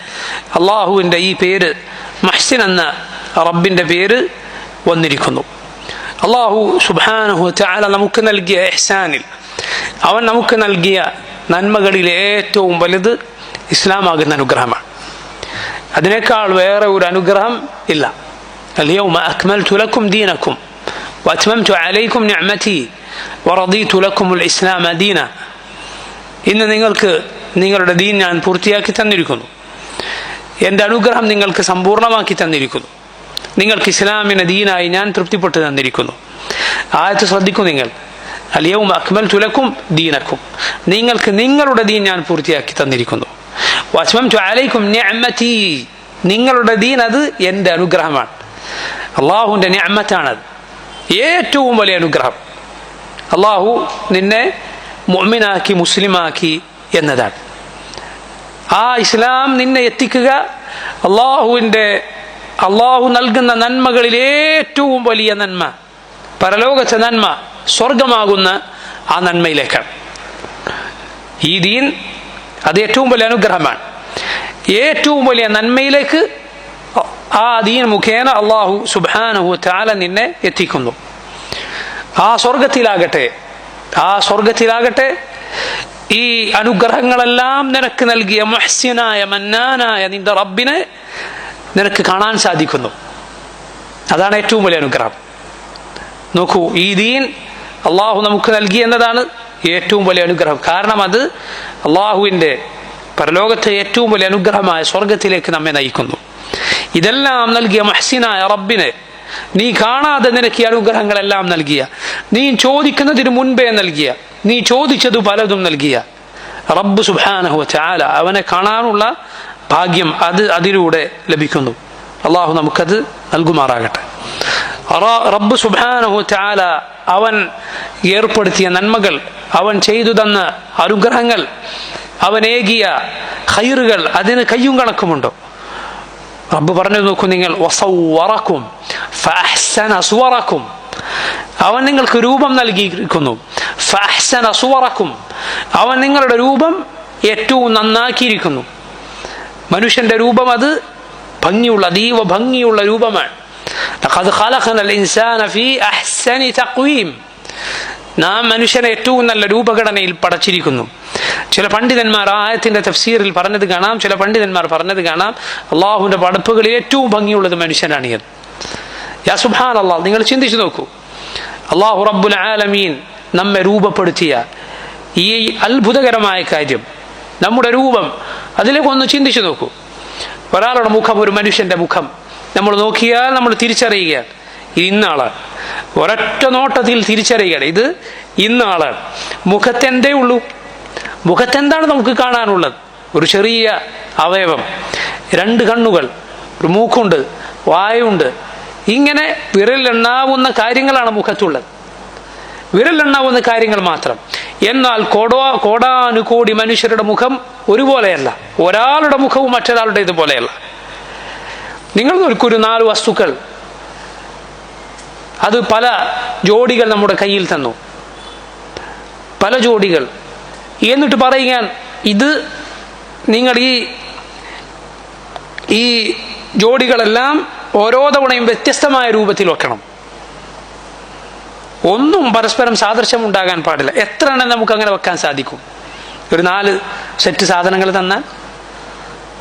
അള്ളാഹുവിൻ്റെ ഈ പേര് മുഹ്സിൻ എന്ന റബ്ബിൻ്റെ പേര് വന്നിരിക്കുന്നു. അള്ളാഹു സുബ്ഹാനഹു വ തആല നമുക്ക് നൽകിയ ഇഹ്സാനിൽ, അവൻ നമുക്ക് നൽകിയ നന്മകളിൽ ഏറ്റവും വലുത് ഇസ്ലാമാകുന്ന അനുഗ്രഹമാണ്. അതിനേക്കാൾ വേറെ ഒരു അനുഗ്രഹം ഇല്ല. അൽയൗമ അക്മൽതു ലക്കും ദീനക്കും വഅത്മംതു അലൈക്കും നിഅമതി വറദീതു ലക്കുമുൽ ഇസ്ലാമ ദീന. ഇന്ന് നിങ്ങൾക്ക് നിങ്ങളുടെ ദീൻ ഞാൻ പൂർത്തിയാക്കി തന്നിരിക്കുന്നു, എൻ്റെ അനുഗ്രഹം നിങ്ങൾക്ക് സമ്പൂർണ്ണമാക്കി തന്നിരിക്കുന്നു, നിങ്ങൾക്ക് ഇസ്ലാമിനെ ദീനായി ഞാൻ തൃപ്തിപ്പെട്ട് തന്നിരിക്കുന്നു. ആയത്ത് ശ്രദ്ധിക്കൂ നിങ്ങൾ. അൽയൗമ അക്മൽതു ലക്കും ദീനക്കും, നിങ്ങൾക്ക് നിങ്ങളുടെ ദീൻ ഞാൻ പൂർത്തിയാക്കി തന്നിരിക്കുന്നു. വഅത്മംതു അലൈക്കും നിഅമതി, നിങ്ങളുടെ ദീൻ അത് എൻ്റെ അനുഗ്രഹമാണ്, അള്ളാഹുവിൻ്റെ നിഅമത്താണത്, ഏറ്റവും വലിയ അനുഗ്രഹം. അള്ളാഹു നിന്നെ മുഅ്മിനാക്കി മുസ്ലിമാക്കി എന്നതാണ്. ആ ഇസ്ലാം നിന്നെ എത്തിക്കുക അള്ളാഹു നൽകുന്ന നന്മകളിൽ ഏറ്റവും വലിയ നന്മ, പരലോകത്തെ നന്മ, സ്വർഗമാകുന്ന ആ നന്മയിലേക്കാണ്. ഈ ദീൻ അത് ഏറ്റവും വലിയ അനുഗ്രഹമാണ്. ഏറ്റവും വലിയ നന്മയിലേക്ക് ആ ദീൻ മുഖേന അള്ളാഹു സുബ്ഹാനഹു വ തആല നിന്നെ എത്തിക്കുന്നു. ആ സ്വർഗത്തിലാകട്ടെ ഈ അനുഗ്രഹങ്ങളെല്ലാം നിനക്ക് നൽകിയ മുഹ്സിനായ മന്നാനായ നിന്റെ റബ്ബിനെ നിനക്ക് കാണാൻ സാധിക്കുന്നു. അതാണ് ഏറ്റവും വലിയ അനുഗ്രഹം. നോക്കൂ, ഈ ദീൻ അള്ളാഹു നമുക്ക് നൽകി എന്നതാണ് ഏറ്റവും വലിയ അനുഗ്രഹം. കാരണം അത് അള്ളാഹുവിൻ്റെ പരലോകത്തെ ഏറ്റവും വലിയ അനുഗ്രഹമായ സ്വർഗത്തിലേക്ക് നമ്മെ നയിക്കുന്നു. ഇതെല്ലാം നൽകിയ മുഹ്സിനായ റബ്ബിനെ, നീ കാണാതെ നിനക്ക് ഈ അനുഗ്രഹങ്ങളെല്ലാം നൽകിയ, നീ ചോദിക്കുന്നതിന് മുൻപേ നൽകിയ, നീ ചോദിച്ചത് പലതും നൽകിയ റബ്ബ് സുബ്ഹാനഹു വ തആല, അവനെ കാണാനുള്ള ഭാഗ്യം അതിലൂടെ ലഭിക്കുന്നു. അള്ളാഹു നമുക്കത് നൽകുമാറാകട്ടെ. റബ്ബ് സുബ്ഹാനഹു വ തആല അവൻ ഏർപ്പെടുത്തിയ നന്മകൾ, അവൻ ചെയ്തു തന്ന അനുഗ്രഹങ്ങൾ, അവൻ ഏകിയ ഖൈറുകൾ, അതിന് കയ്യും കണക്കുമുണ്ടോ? റബ്ബ് പറഞ്ഞു നോക്കൂ നിങ്ങൾ, വസവ്വറക്കും ഫഅഹ്സന സുവറക്കും, അവൻ നിങ്ങൾക്ക് രൂപം നൽകിയിരിക്കുന്നു. ഫഅഹ്സന സുവറക്കും, അവൻ നിങ്ങളുടെ രൂപം ഏറ്റവും നന്നാക്കിയിരിക്കുന്നു. മനുഷ്യന്റെ രൂപം അത് ഭംഗിയുള്ള, അതീവ ഭംഗിയുള്ള രൂപമാണ്. ലഖദ് ഖലഖനൽ ഇൻസാന ഫീ അഹ്സനി തഖ്വീം, നാം മനുഷ്യനെ ഏറ്റവും നല്ല രൂപഘടനയിൽ പടച്ചിരിക്കുന്നു. ചില പണ്ഡിതന്മാർ ആയത്തിന്റെ തഫ്സീറിൽ പറഞ്ഞത് കാണാം, ചില പണ്ഡിതന്മാർ പറഞ്ഞത് കാണാം, അള്ളാഹുവിന്റെ പടപ്പുകളിൽ ഏറ്റവും ഭംഗിയുള്ളത് മനുഷ്യനാണ് എന്ന്. യാ സുബ്ഹാനല്ലാഹ്, നിങ്ങൾ ചിന്തിച്ചു നോക്കൂ, അള്ളാഹു റബ്ബുൽ ആലമീൻ നമ്മെ രൂപപ്പെടുത്തിയ ഈ അത്ഭുതകരമായ കാര്യം, നമ്മുടെ രൂപം, അതിലേക്ക് ഒന്ന് ചിന്തിച്ചു നോക്കൂ. ഒരാളുടെ മുഖം, ഒരു മനുഷ്യന്റെ മുഖം നമ്മൾ നോക്കിയാൽ നമ്മൾ തിരിച്ചറിയുകയാണ് ഇത് ഇന്നാളാണ്. ഒരൊറ്റ നോട്ടത്തിൽ തിരിച്ചറിയുകയാണ് ഇത് ഇന്നാളാണ്. മുഖത്തെന്തേ ഉള്ളൂ? മുഖത്തെന്താണ് നമുക്ക് കാണാനുള്ളത്? ഒരു ചെറിയ അവയവം, 2 കണ്ണുകൾ, ഒരു മൂക്കുണ്ട്, വായുണ്ട്, ഇങ്ങനെ വിരലെണ്ണാവുന്ന കാര്യങ്ങളാണ് മുഖത്തുള്ളത്, വിരലെണ്ണാവുന്ന കാര്യങ്ങൾ മാത്രം. എന്നാൽ കോടാനുകോടി മനുഷ്യരുടെ മുഖം ഒരുപോലെയല്ല, ഒരാളുടെ മുഖവും മറ്റൊരാളുടെ ഇതുപോലെയല്ല. നിങ്ങൾ നോക്കൊരു 4 വസ്തുക്കൾ, അത് പല ജോഡികൾ നമ്മുടെ കയ്യിൽ തന്നു, പല ജോഡികൾ, എന്നിട്ട് പറയുക ഇത് നിങ്ങൾ ഈ ജോഡികളെല്ലാം ഓരോ തവണയും വ്യത്യസ്തമായ രൂപത്തിൽ വെക്കണം, ഒന്നും പരസ്പരം സാദൃശ്യം ഉണ്ടാകാൻ പാടില്ല. എത്ര എണ്ണം നമുക്ക് അങ്ങനെ വെക്കാൻ സാധിക്കും? ഒരു 4 സെറ്റ് സാധനങ്ങൾ തന്നാൽ?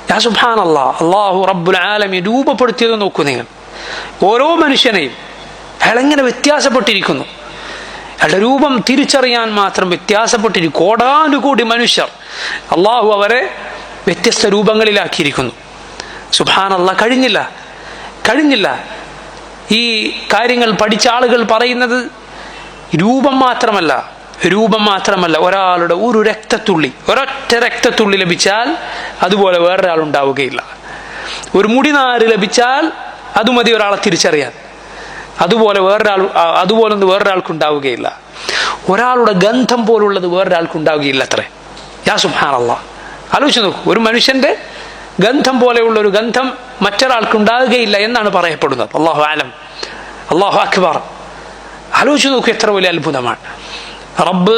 യാ സുബ്ഹാനല്ലാഹ്, അല്ലാഹു റബ്ബുൽ ആലമീൻ രൂപപ്പെടുത്തിയത് നോക്കൂ നിങ്ങൾ. ഓരോ മനുഷ്യനെയും അയാളെങ്ങനെ വ്യത്യാസപ്പെട്ടിരിക്കുന്നു, അയാളുടെ രൂപം തിരിച്ചറിയാൻ മാത്രം വ്യത്യാസപ്പെട്ടിരിക്കും. കോടാനുകൂടി മനുഷ്യർ അള്ളാഹു അവരെ വ്യത്യസ്ത രൂപങ്ങളിലാക്കിയിരിക്കുന്നു. സുബ്ഹാനല്ലാഹ്, കഴിഞ്ഞില്ല. ഈ കാര്യങ്ങൾ പഠിച്ച ആളുകൾ പറയുന്നത് രൂപം മാത്രമല്ല, ഒരാളുടെ ഒരു രക്തത്തുള്ളി, ഒരൊറ്റ രക്തത്തുള്ളി ലഭിച്ചാൽ അതുപോലെ വേറൊരാൾ ഉണ്ടാവുകയില്ല. ഒരു മുടിനാര് ലഭിച്ചാൽ അത് മതി ഒരാളെ തിരിച്ചറിയാൻ. അതുപോലൊന്നും വേറൊരാൾക്കുണ്ടാവുകയില്ല. ഒരാളുടെ ഗന്ധം പോലുള്ളത് വേറൊരാൾക്കുണ്ടാവുകയില്ല. അത്രേ. യാ സുബ്ഹാനല്ലാഹ്, ആലോചിച്ച് നോക്കൂ. ഒരു മനുഷ്യന്റെ ഗന്ധം പോലെയുള്ള ഒരു ഗന്ധം മറ്റൊരാൾക്കുണ്ടാവുകയില്ല എന്നാണ് പറയപ്പെടുന്നത്. അല്ലാഹു അലം, അല്ലാഹു അക്ബർ. ആലോചിച്ച് നോക്കൂ, എത്ര വലിയ അത്ഭുതമാണ്. റബ്ബ്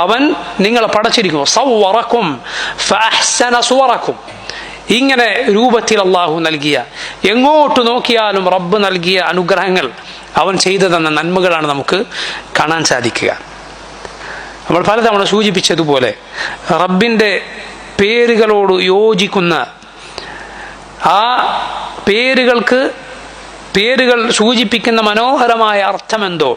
അവൻ നിങ്ങളെ പടച്ചിരിക്കുന്നു. സവ്വറക്കും ഫഅഹ്സന സുവറക്കും. ഇങ്ങനെ രൂപത്തിൽ അള്ളാഹു നൽകിയ, എങ്ങോട്ട് നോക്കിയാലും റബ്ബ് നൽകിയ അനുഗ്രഹങ്ങൾ, അവൻ ചെയ്തു തന്ന നന്മകളാണ് നമുക്ക് കാണാൻ സാധിക്കുക. നമ്മൾ പലതവണ സൂചിപ്പിച്ചതുപോലെ റബ്ബിൻ്റെ പേരുകളോട് യോജിക്കുന്ന, ആ പേരുകൾ സൂചിപ്പിക്കുന്ന മനോഹരമായ അർത്ഥമെന്തോ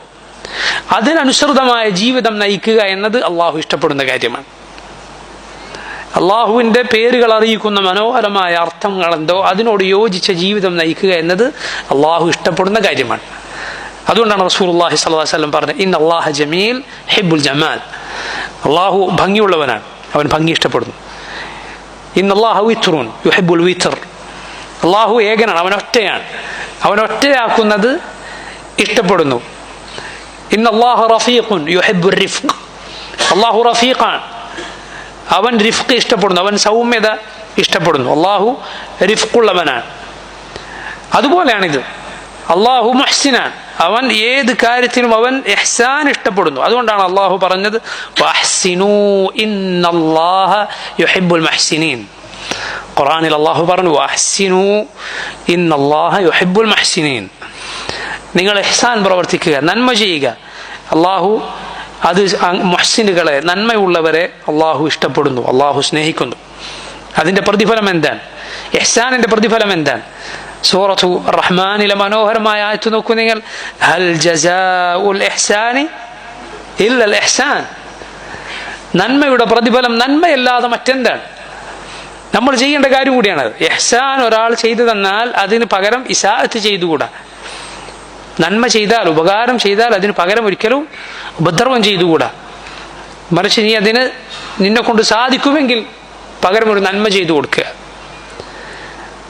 അതിനനുസൃതമായ ജീവിതം നയിക്കുക എന്നത് അള്ളാഹു ഇഷ്ടപ്പെടുന്ന കാര്യമാണ്. അള്ളാഹുവിൻ്റെ പേരുകൾ അറിയിക്കുന്ന മനോഹരമായ അർത്ഥങ്ങളെന്തോ അതിനോട് യോജിച്ച ജീവിതം നയിക്കുക എന്നത് അള്ളാഹു ഇഷ്ടപ്പെടുന്ന കാര്യമാണ്. അതുകൊണ്ടാണ് റസൂലുള്ളാഹി സ്വല്ലല്ലാഹു അലൈഹി വസല്ലം പറഞ്ഞത്, ഇന്ന അല്ലാഹ ജമീൽ ഹിബ്ബുൽ ജമാൽ. അള്ളാഹു ഭംഗിയുള്ളവനാണ്, അവൻ ഭംഗി ഇഷ്ടപ്പെടുന്നു. ഇന്ന അല്ലാഹ വിത്റുൻ യുഹിബ്ബുൽ വിത്ർ. അള്ളാഹു ഏകനാണ്, അവൻ ഒറ്റയാണ്, അവൻ ഒറ്റയാക്കുന്നത് ഇഷ്ടപ്പെടുന്നു. ഇന്ന അല്ലാഹ റഫീഖുൻ യുഹിബ്ബുർ റിഫ്ഖ്. അള്ളാഹു റഫീഖാണ്, അവൻ റിഫ്ഖ് ഇഷ്ടപ്പെടുന്നു, അവൻ സൗമ്യത ഇഷ്ടപ്പെടുന്നു. അള്ളാഹു റിഫ്ഖുള്ളവനാണ്. അതുപോലെയാണിത്. അള്ളാഹു മുഹ്സിനാണ്, അവൻ ഏത് കാര്യത്തിനും അവൻ ഇഹ്സാൻ ഇഷ്ടപ്പെടുന്നു. അതുകൊണ്ടാണ് അള്ളാഹു പറഞ്ഞത് വഅഹ്സിനൂ ഇന്നല്ലാഹ യുഹിബ്ബുൽ മുഹ്സിനീൻ. ഖുർആനിൽ അള്ളാഹു പറഞ്ഞു വഅഹ്സിനൂ ഇന്നല്ലാഹ യുഹിബ്ബുൽ മുഹ്സിനീൻ. നിങ്ങൾ ഇഹ്സാൻ പ്രവർത്തിക്കുക, നന്മ ചെയ്യുക. അള്ളാഹു അത് മുഹ്സിനുകളെ, നന്മയുള്ളവരെ അള്ളാഹു ഇഷ്ടപ്പെടുന്നു, അള്ളാഹു സ്നേഹിക്കുന്നു. അതിൻ്റെ പ്രതിഫലം എന്താണ്? ഇഹ്സാനിൻ്റെ പ്രതിഫലം എന്താണ്? സൂറത്തു റഹ്മാനിലെ മനോഹരമായ ആയത്ത് നോക്കൂ നിങ്ങൾ. ഹൽ ജസാഉൽ ഇഹ്സാനി ഇല്ലൽ ഇഹ്സാൻ. നന്മയുടെ പ്രതിഫലം നന്മയല്ലാതെ മറ്റെന്താണ്? നമ്മൾ ചെയ്യേണ്ട കാര്യം കൂടിയാണത്. ഇഹ്സാൻ ഒരാൾ ചെയ്തു തന്നാൽ അതിന് പകരം ഇസാഅത്ത് ചെയ്തുകൂടാ. നന്മ ചെയ്താൽ, ഉപകാരം ചെയ്താൽ അതിന് പകരം ഒരിക്കലും ഉപദ്രവം ചെയ്തുകൂടാ. മറിച്ച് നീ അതിന് നിന്നെ കൊണ്ട് സാധിക്കുമെങ്കിൽ പകരം ഒരു നന്മ ചെയ്തു കൊടുക്കുക.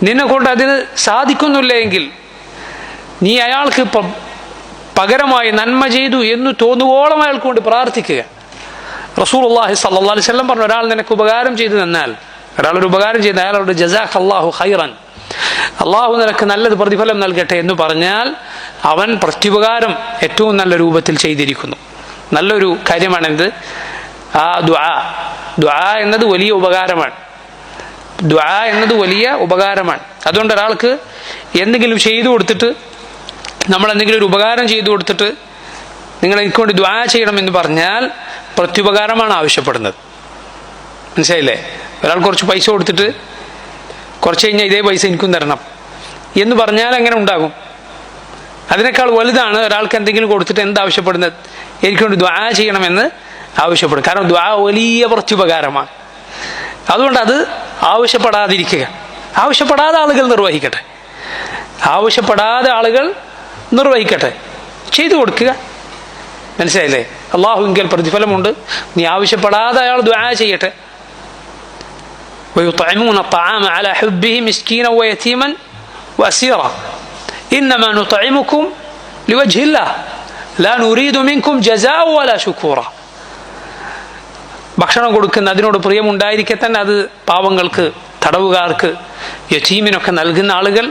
നിന്നെ കൊണ്ട് അതിന് സാധിക്കുന്നില്ല എങ്കിൽ നീ അയാൾക്ക് പകരമായി നന്മ ചെയ്തു എന്ന് തോന്നുവോളം അയാൾക്ക് കൊണ്ട് പ്രാർത്ഥിക്കുക. റസൂലുള്ളാഹി സ്വല്ലല്ലാഹു അലൈഹി വസല്ലം പറഞ്ഞു, ഒരാൾ നിനക്ക് ഉപകാരം ചെയ്തു തന്നാൽ, ഒരാളൊരു ഉപകാരം ചെയ്ത് അയാളോട് ജസാഖല്ലാഹു ഖൈറൻ, അള്ളാഹു നിനക്ക് നല്ലത് പ്രതിഫലം നൽകട്ടെ എന്ന് പറഞ്ഞാൽ അവൻ പ്രത്യുപകാരം ഏറ്റവും നല്ല രൂപത്തിൽ ചെയ്തിരിക്കുന്നു. നല്ലൊരു കാര്യമാണെന്ത്? ആ ദുആ എന്നത് വലിയ ഉപകാരമാണ്. ദുആ എന്നത് വലിയ ഉപകാരമാണ്. അതുകൊണ്ട് ഒരാൾക്ക് എന്തെങ്കിലും ചെയ്തു കൊടുത്തിട്ട്, നമ്മൾ എന്തെങ്കിലും ഒരു ഉപകാരം ചെയ്തു കൊടുത്തിട്ട് നിങ്ങൾ എനിക്ക് വേണ്ടി ദുആ ചെയ്യണമെന്ന് പറഞ്ഞാൽ പ്രത്യുപകാരമാണ് ആവശ്യപ്പെടുന്നത്. മനസ്സിലായില്ലേ? ഒരാൾ കുറച്ച് പൈസ കൊടുത്തിട്ട് കുറച്ച് കഴിഞ്ഞാൽ ഇതേ പൈസ എനിക്കും തരണം എന്ന് പറഞ്ഞാൽ എങ്ങനെ ഉണ്ടാകും? അതിനേക്കാൾ വലുതാണ് ഒരാൾക്ക് എന്തെങ്കിലും കൊടുത്തിട്ട് എന്താവശ്യപ്പെടുന്നത്? എനിക്ക് വേണ്ടി ദുആ ചെയ്യണമെന്ന് ആവശ്യപ്പെടും. കാരണം ദുആ വലിയ പ്രത്യുപകാരമാണ്. അതുകൊണ്ട് അത് ആവശ്യപ്പെടാതിരിക്കുക. ആവശ്യപ്പെടാതെ ആളുകൾ നിർവഹിക്കട്ടെ, ചെയ്തു കൊടുക്കുക. മനസ്സിലായില്ലേ? അള്ളാഹുവിങ്കൽ പ്രതിഫലമുണ്ട്. നീ ആവശ്യപ്പെടാതെ അയാൾ ദുആ ചെയ്യട്ടെ. ويطعمون الطعام على حبه مسكينا ويتيما وأسيرا إنما نطعمكم لوجه الله لا نريد منكم جزاء ولا شكورا. ഭക്ഷണം കൊടുക്കുന്ന അതിനോട് പ്രിയമുണ്ടായിരിക്കെ തന്നെ അത് പാവങ്ങൾക്ക്, തടവുകാർക്ക്, യതീമിനൊക്കെ നൽകുന്ന ആളുകൾ,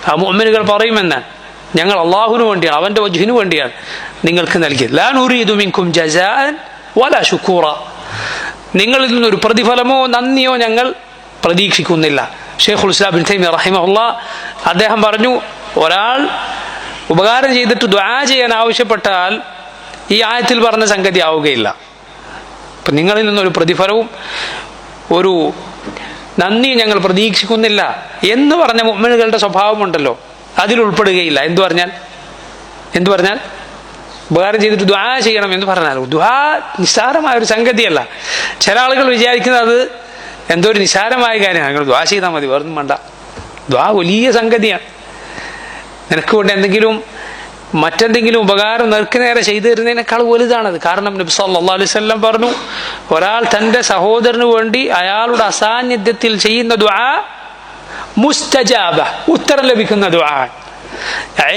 ആ മുഅ്മിനുകൾ പറയുമെന്നാണ്, ഞങ്ങൾ അള്ളാഹുവിന് വേണ്ടിയാണ്, അവൻ്റെ വജ്ഹിന് വേണ്ടിയാണ് നിങ്ങൾക്ക് നൽകിയത്. ലാ നുരീദു മിൻകും ജസാഅൻ വലാ ശുക്കൂറ. നിങ്ങളിൽ നിന്നൊരു പ്രതിഫലമോ നന്ദിയോ ഞങ്ങൾ പ്രതീക്ഷിക്കുന്നില്ല. ഷെയ്ഖുൽ ഇസ്ലാം ഇബ്നു തൈമിയ്യ റഹിമഹുല്ലാഹ് അദ്ദേഹം പറഞ്ഞു, ഒരാൾ ഉപകാരം ചെയ്തിട്ട് ദുആ ചെയ്യാൻ ആവശ്യപ്പെട്ടാൽ ഈ ആയത്തിൽ പറഞ്ഞ സംഗതി ആവുകയില്ല. അപ്പം നിങ്ങളിൽ നിന്നൊരു പ്രതിഫലവും ഒരു നന്ദി ഞങ്ങൾ പ്രതീക്ഷിക്കുന്നില്ല എന്ന് പറഞ്ഞ മുഅ്മിനുകളുടെ സ്വഭാവമുണ്ടല്ലോ, അതിലുൾപ്പെടുകയില്ല. എന്തു പറഞ്ഞാൽ ഉപകാരം ചെയ്തിട്ട് ദുആ ചെയ്യണം എന്ന് പറഞ്ഞാൽ ദുആ നിസ്സാരമായ ഒരു സംഗതിയല്ല. ചില ആളുകൾ വിചാരിക്കുന്നത് അത് എന്തോ ഒരു നിസ്സാരമായ കാര്യമാണ്, നിങ്ങൾ ദുആ ചെയ്താൽ മതി, വേറൊന്നും വേണ്ട. ദുആ വലിയ സംഗതിയാണ്. നിനക്ക് കൊണ്ട് എന്തെങ്കിലും മറ്റെന്തെങ്കിലും ഉപകാരം നേർക്ക് നേരെ ചെയ്തു തരുന്നതിനേക്കാൾ വലുതാണത്. കാരണം നബി സല്ലല്ലാഹു അലൈഹി വസല്ലം പറഞ്ഞു, ഒരാൾ തൻ്റെ സഹോദരന് വേണ്ടി അയാളുടെ അസാന്നിധ്യത്തിൽ ചെയ്യുന്ന ദുആ മുസ്തജാബ, ഉത്തരം ലഭിക്കുന്ന ദുആ.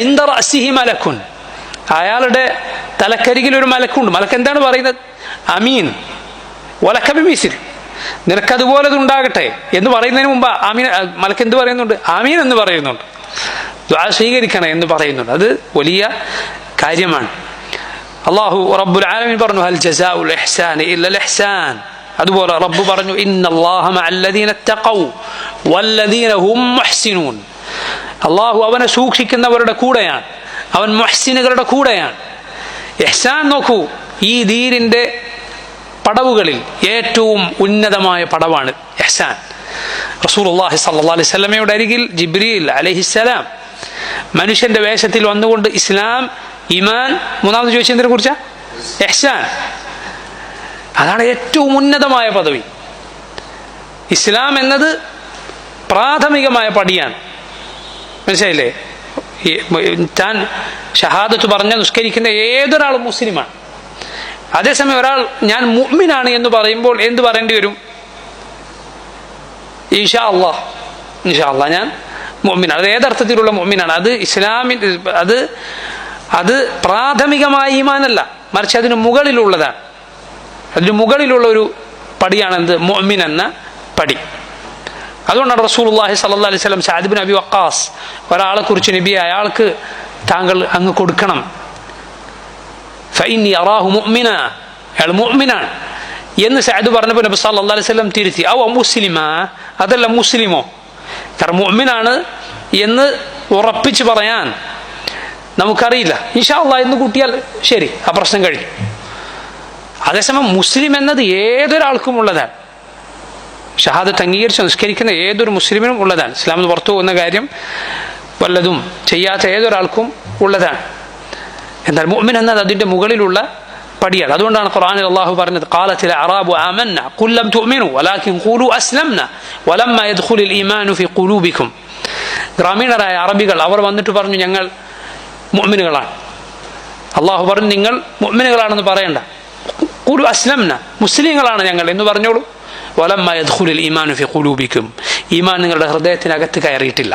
ഇൻദ റഅസിഹി മലക്കുൻ, അയാളുടെ തലക്കരികിൽ ഒരു മലക്കുണ്ട്. മലക്ക് എന്താണ് പറയുന്നത്? അമീൻ വലക ബിമിസ്ൽ, നിനക്കതുപോലെ ഉണ്ടാകട്ടെ എന്ന് പറയുന്നതിന് മുമ്പ് ആമീൻ, മലക്ക് എന്ത് പറയുന്നുണ്ട്? ആമീൻ എന്ന് പറയുന്നുണ്ട്. ദുആ സ്വീകരിക്കണം എന്ന് പറയുന്നുണ്ട്. അത് വലിയ കാര്യമാണ്. അല്ലാഹു റബ്ബുൽ ആലമീൻ പറഞ്ഞു, ഹൽ ജസാഉൽ ഇഹ്സാനി ഇല്ലൽ ഇഹ്സാൻ. അതുപോലെ റബ്ബ് പറഞ്ഞു, ഇന്നല്ലാഹ മഅല്ലദീന തഖൗ വല്ലദീന ഹും മുഹ്സിനൂൻ. അല്ലാഹു അവനെ സൂക്ഷിക്കുന്നവരുടെ കൂടെയാണ്, അവൻ മുഹ്സിനുകളുടെ കൂടെയാണ്. ഇഹ്സാൻ നോക്കൂ, ഈ ദീനിന്റെ പടവുകളിൽ ഏറ്റവും ഉന്നതമായ പടവാണ് ഇഹ്സാൻ. റസൂലുള്ളാഹി സ്വല്ലല്ലാഹു അലൈഹി വസല്ലമയുടെ അരികിൽ ജിബ്രീൽ അലൈഹിസ്സലാം മനുഷ്യന്റെ വേഷത്തിൽ വന്നുകൊണ്ട് ഇസ്ലാം, ഈമാൻ, മൂന്നാമത് ചോദിച്ചതിനെ കുറിച്ചാ ഇഹ്സാൻ. അതാണ് ഏറ്റവും ഉന്നതമായ പദവി. ഇസ്ലാം എന്നത് പ്രാഥമികമായ പടിയാണ്. മനസ്സിലായില്ലേ? താൻ ഷഹാദത്ത് പറഞ്ഞ നിസ്കരിക്കുന്ന ഏതൊരാളും മുസ്ലിമാണ്. അതേസമയം ഒരാൾ ഞാൻ മുഅ്മിനാണ് എന്ന് പറയുമ്പോൾ എന്ത് പറയേണ്ടി വരും? ഇൻഷാ അല്ലാഹ്, ഇൻഷാ അല്ലാഹ് ഞാൻ മുഅ്മിനാണ്. അത് ഏതർത്ഥത്തിലുള്ള മുഅ്മിനാണ്? അത് ഇസ്ലാമിൽ അത് പ്രാഥമികമായ ഈമാനല്ല, മറിച്ച് അതിന് മുകളിലുള്ളതാണ്. അതിന് മുകളിലുള്ള ഒരു പടിയാണ് എന്ത്? മുഅ്മിൻ എന്ന പടി. അതുകൊണ്ടാണ് റസൂലുള്ളാഹി സ്വല്ലല്ലാഹു അലൈഹി വസല്ലം സഅദ് ഇബ്നു അബി വഖാസ് ഒരാളെ കുറിച്ച് നബി, അയാൾക്ക് താങ്കൾ അങ്ങ് കൊടുക്കണം, ഫഇന്നി അറാഹു മുഅ്മിന, അയാൾ മുഅ്മിനാണ് എന്ന് സഅദ് പറഞ്ഞപ്പോൾ നബി സല്ലല്ലാഹു അലൈഹി വസല്ലം തിരുത്തി, ഔ മുസ്ലിമാ, അതല്ല മുസ്ലിമോ. കാരണം മുഅ്മിനാണ് എന്ന് ഉറപ്പിച്ച് പറയാൻ നമുക്കറിയില്ല. ഇൻഷാ അല്ലാഹ് എന്ന് കൂട്ടിയാൽ ശരി, ആ പ്രശ്നം കഴിഞ്ഞു. അതേസമയം മുസ്ലിം എന്നത് ഏതൊരാൾക്കും ഉള്ളതാണ്. ഷഹാദത്ത് അംഗീകരിച്ച് നിസ്കരിക്കുന്ന ഏതൊരു മുസ്ലിമിനും ഉള്ളതാണ്. ഇസ്ലാമിൽ പുറത്തു പോകുന്ന കാര്യം വല്ലതും ചെയ്യാത്ത ഏതൊരാൾക്കും ഉള്ളതാണ്. എന്നാൽ മുഅ്മിൻ എന്നത് അതിന്റെ മുകളിലുള്ള പടിയാണ്. അതുകൊണ്ടാണ് ഖുർആനിൽ അല്ലാഹു പറഞ്ഞത്, ഖാലത്തിൽ അഅറാബു ആമന്ന ഖുൽ ലം തുഅ്മിനു വലാകിൻ ഖൂലു അസ്ലംന വലമ്മാ യദ്ഖുലുൽ ഈമാനു ഫീ ഖുലൂബിക്കും. ഗ്രാമീണരായ അറബികൾ അവർ വന്നിട്ട് പറഞ്ഞു, ഞങ്ങൾ മുഅ്മിനുകളാണ്. അല്ലാഹു പറഞ്ഞു, നിങ്ങൾ മുഅ്മിനുകളാണെന്ന് പറയണ്ട, ഖൂലു അസ്ലംന, മുസ്ലിങ്ങളാണ് ഞങ്ങൾ എന്ന് പറഞ്ഞോളൂ. വലമ്മാ യദ്ഖുലുൽ ഈമാനു ഫീ ഖുലൂബിക്കും, ഈമാൻ നിങ്ങളുടെ ഹൃദയത്തിനകത്ത് കയറിയിട്ടില്ല.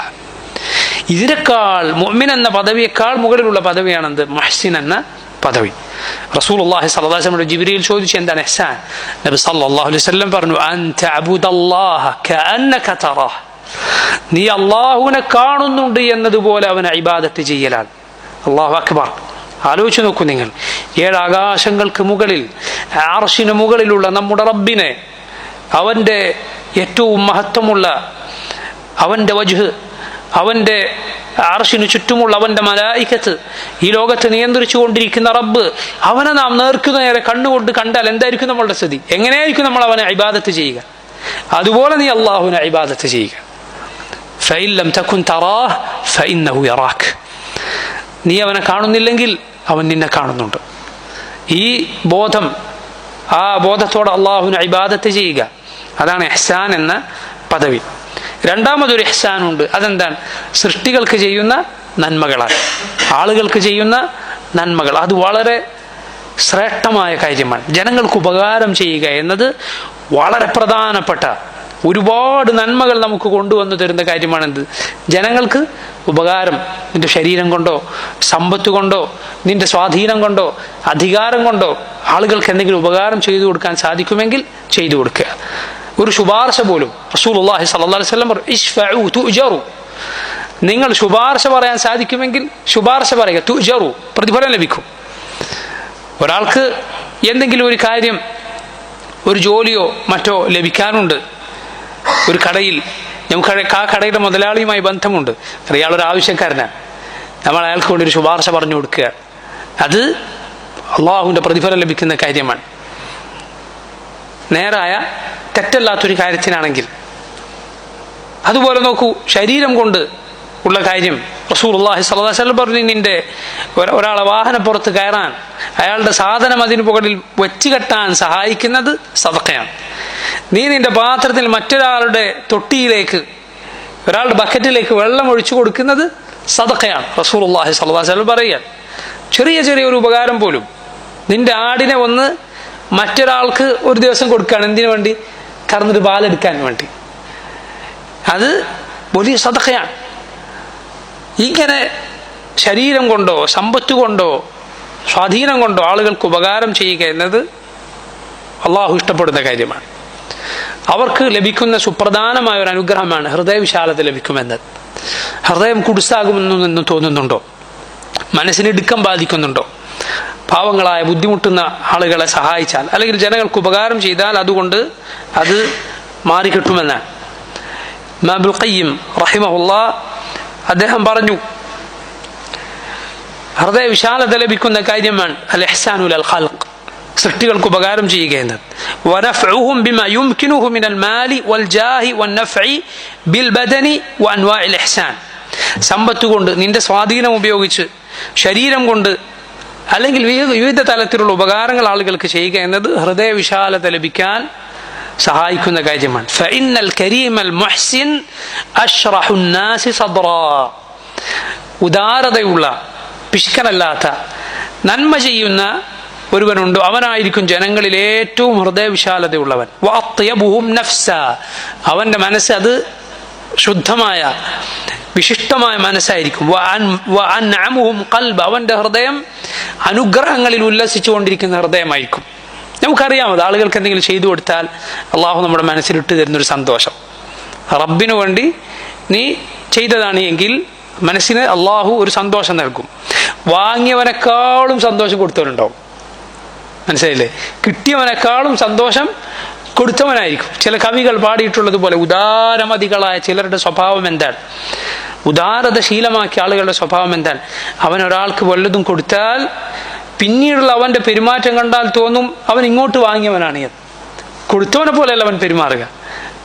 ഇതിനേക്കാൾ മുഅ്മിൻ എന്ന പദവിയേക്കാൾ മുകളിലുള്ള പദവിയാണെന്ത്? മുഹ്സിൻ എന്ന പദവി. റസൂലുള്ളാഹി സ്വല്ലല്ലാഹു അലൈഹി വസല്ലം ജിബ്രീൽ ചോദിച്ചു, എന്താണ് ഇഹ്സാൻ? നബി സല്ലല്ലാഹു അലൈഹി വസല്ലം പറഞ്ഞു, അൻ തഅബുദല്ലാഹ കഅന്നക തറാഹ്, നീ അല്ലാഹുവിനെ കാണുന്നുണ്ട് എന്നതുപോലെ അവനെ ഇബാദത്ത് ചെയ്യലാണ്. അല്ലാഹു അക്ബർ. ആലോചിച്ച് നോക്കൂ നിങ്ങൾ, 7 ആകാശങ്ങൾക്ക് മുകളിൽ, അർശിന് മുകളിലുള്ള നമ്മുടെ റബ്ബിനെ, അവന്റെ ഏറ്റവും മഹത്വമുള്ള അവന്റെ വജ്ഹ്, അവന്റെ അർശിന് ചുറ്റുമുള്ള അവന്റെ മലായികത്ത്, ഈ ലോകത്ത് നിയന്ത്രിച്ചു കൊണ്ടിരിക്കുന്ന റബ്ബ്, അവനെ നാം നേർക്കുന്ന നേരെ കണ്ണുകൊണ്ട് കണ്ടാൽ എന്തായിരിക്കും നമ്മളുടെ സ്ഥിതി? എങ്ങനെയായിരിക്കും നമ്മൾ അവനെ ഇബാദത്ത് ചെയ്യുക? അതുപോലെ നീ അല്ലാഹുവിനെ ഇബാദത്ത് ചെയ്യുക. ഫഇൻ ലം തകുൻ തറാഹ് ഫഇന്നഹു യറാക്, നീ അവനെ കാണുന്നില്ലെങ്കിൽ അവൻ നിന്നെ കാണുന്നുണ്ട്. ഈ ബോധം, ആ ബോധത്തോടെ അല്ലാഹുവിനെ ഇബാദത്ത് ചെയ്യുക, അതാണ് ഇഹ്സാൻ എന്ന പദവി. രണ്ടാമതൊരു ഇഹ്സാനുണ്ട്. അതെന്താണ്? സൃഷ്ടികൾക്ക് ചെയ്യുന്ന നന്മകളാണ്, ആളുകൾക്ക് ചെയ്യുന്ന നന്മകൾ. അത് വളരെ ശ്രേഷ്ഠമായ കാര്യമാണ്. ജനങ്ങൾക്ക് ഉപകാരം ചെയ്യുക എന്നത് വളരെ പ്രധാനപ്പെട്ട, ഒരുപാട് നന്മകൾ നമുക്ക് കൊണ്ടുവന്നു തരുന്ന കാര്യമാണെന്ത്? ജനങ്ങൾക്ക് ഉപകാരം. നിന്റെ ശരീരം കൊണ്ടോ, സമ്പത്ത് കൊണ്ടോ, നിന്റെ സ്വാധീനം കൊണ്ടോ, അധികാരം കൊണ്ടോ ആളുകൾക്ക് എന്തെങ്കിലും ഉപകാരം ചെയ്തു കൊടുക്കാൻ സാധിക്കുമെങ്കിൽ ചെയ്തു കൊടുക്കുക. ഒരു ശുപാർശ പോലും റസൂലുള്ളാഹി സ്വല്ലല്ലാഹു അലൈഹി വസല്ലം ഇശ്ഫഉ തുജറു, നിങ്ങൾ ശുപാർശ പറയാൻ സാധിക്കുമെങ്കിൽ ശുപാർശ പറയുക, തുജറു, പ്രതിഫലം ലഭിക്കും. ഒരാൾക്ക് എന്തെങ്കിലും ഒരു കാര്യം, ഒരു ജോലിയോ മറ്റോ ലഭിക്കാനുണ്ട് ഒരു കടയിൽ, നമുക്ക് ആ കടയുടെ മുതലാളിയുമായി ബന്ധമുണ്ട്, അയാളൊരു ആവശ്യക്കാരനാണ്, നമ്മൾ അയാൾക്ക് വേണ്ടി ഒരു ശുപാർശ പറഞ്ഞു കൊടുക്കുക, അത് അള്ളാഹുവിൻ്റെ പ്രതിഫലം ലഭിക്കുന്ന കാര്യമാണ്. നേരായ തെറ്റല്ലാത്തൊരു കാര്യത്തിനാണെങ്കിൽ. അതുപോലെ നോക്കൂ, ശരീരം കൊണ്ട് ഉള്ള കാര്യം റസൂലുള്ളാഹി സ്വല്ലല്ലാഹു അലൈഹി വസല്ലം പറഞ്ഞു, നിന്റെ ഒരാളെ വാഹനപ്പുറത്ത് കയറാൻ, അയാളുടെ സാധനം അതിന് മുകളിൽ വെച്ച് കെട്ടാൻ സഹായിക്കുന്നത് സദഖയാണ്. നീ നിന്റെ പാത്രത്തിൽ മറ്റൊരാളുടെ തൊട്ടിയിലേക്ക്, ഒരാളുടെ ബക്കറ്റിലേക്ക് വെള്ളം ഒഴിച്ചു കൊടുക്കുന്നത് സദഖയാണ്. റസൂലുള്ളാഹി സ്വല്ലല്ലാഹു അലൈഹി വസല്ലം പറയുക, ചെറിയ ചെറിയ ഒരു ഉപകാരം പോലും. നിന്റെ ആടിനെ ഒന്ന് മറ്റൊരാൾക്ക് ഒരു ദിവസം കൊടുക്കുകയാണ്, എന്തിനു വേണ്ടി? കറന്നിട്ട് പാലെടുക്കാൻ വേണ്ടി. അത് വലിയ സദഖയാണ്. ഇങ്ങനെ ശരീരം കൊണ്ടോ സമ്പത്ത് കൊണ്ടോ സ്വാധീനം കൊണ്ടോ ആളുകൾക്ക് ഉപകാരം ചെയ്യുക എന്നത് അള്ളാഹു ഇഷ്ടപ്പെടുന്ന കാര്യമാണ്. അവർക്ക് ലഭിക്കുന്ന സുപ്രധാനമായ ഒരു അനുഗ്രഹമാണ് ഹൃദയവിശാലത ലഭിക്കുമെന്നത്. ഹൃദയം കുടുസാകുമെന്നു തോന്നുന്നുണ്ടോ? മനസ്സിന് ഇടുക്കം ബാധിക്കുന്നുണ്ടോ? പാവങ്ങളായ ബുദ്ധിമുട്ടുന്ന ആളുകളെ സഹായിച്ചാൽ അല്ലെങ്കിൽ ജനങ്ങൾക്ക് ഉപകാരം ചെയ്താൽ അതുകൊണ്ട് അത് മാറിക്കിട്ടുമെന്നാണ്. ഇമാം ഇബ്നുൽ ഖയ്യിം റഹിമഹുല്ലാഹ് അദ്ദേഹം പറഞ്ഞു, ഹൃദയവിശാലത ലഭിക്കുന്ന കാര്യമാണ് അൽ ഇഹ്സാനു ലൽ ഖൽഖ്, സൃഷ്ടികൾക്ക് ഉപകാരം ചെയ്യുക എന്നത്. വനഫഉഹും ബിമാ യുംകിനുഹു മിനൽ മാലി വൽ ജാഹി വൻ നഫഇ ബിൽ ബദനി വഅൻവാഇൽ ഇഹ്സാൻ. സമ്പത്ത് കൊണ്ട്, നിന്റെ സ്വാധീനം ഉപയോഗിച്ച്, ശരീരം കൊണ്ട് അല്ലെങ്കിൽ വിവിധ തലത്തിലുള്ള ഉപകാരങ്ങൾ ആളുകൾക്ക് ചെയ്യുക എന്നത് ഹൃദയവിശാലത ലഭിക്കാൻ സഹായിക്കുന്ന കാര്യമാണ്. ഫഇന്നൽ കരീമൽ മുഹ്സിൻ അശ്റഹുൻ നാസി സദ്റാ. ഉദാരതയുള്ള, പിശുക്കനല്ലാത്ത, നന്മ ചെയ്യുന്ന ഒരുവനുണ്ടോ അവനായിരിക്കും ജനങ്ങളിൽ ഏറ്റവും ഹൃദയവിശാലതയുള്ളവൻ. വഅത്യബുഹും നഫ്സ. അവന്റെ മനസ്സ് അത് ശുദ്ധമായ വിശിഷ്ടമായ മനസ്സായിരിക്കും. വഅൻഅമുഹും ഖൽബ. അവന്റെ ഹൃദയം അനുഗ്രഹങ്ങളിൽ ഉല്ലസിച്ചുകൊണ്ടിരിക്കുന്ന ഹൃദയമായിരിക്കും. നമുക്കറിയാം, അത് ആളുകൾക്ക് എന്തെങ്കിലും ചെയ്തു കൊടുത്താൽ അള്ളാഹു നമ്മുടെ മനസ്സിലിട്ട് തരുന്നൊരു സന്തോഷം. റബ്ബിനു വേണ്ടി നീ ചെയ്തതാണ് എങ്കിൽ മനസ്സിന് അള്ളാഹു ഒരു സന്തോഷം നൽകും. വാങ്ങിയവനേക്കാളും സന്തോഷം കൊടുത്തവനുണ്ടാവും. മനസ്സിലായില്ലേ? കിട്ടിയവനേക്കാളും സന്തോഷം കൊടുത്തവനായിരിക്കും. ചില കവികൾ പാടിയിട്ടുള്ളതുപോലെ ഉദാരമതികളായ ചിലരുടെ സ്വഭാവം എന്താണ്? ഉദാരത ശീലമാക്കിയ ആളുകളുടെ സ്വഭാവം എന്താണ്? അവൻ ഒരാൾക്ക് വല്ലതും കൊടുത്താൽ പിന്നീടുള്ള അവന്റെ പെരുമാറ്റം കണ്ടാൽ തോന്നും അവൻ ഇങ്ങോട്ട് വാങ്ങിയവനാണ് എന്ന്. കൊടുത്തവനെ പോലെയല്ല അവൻ പെരുമാറുക,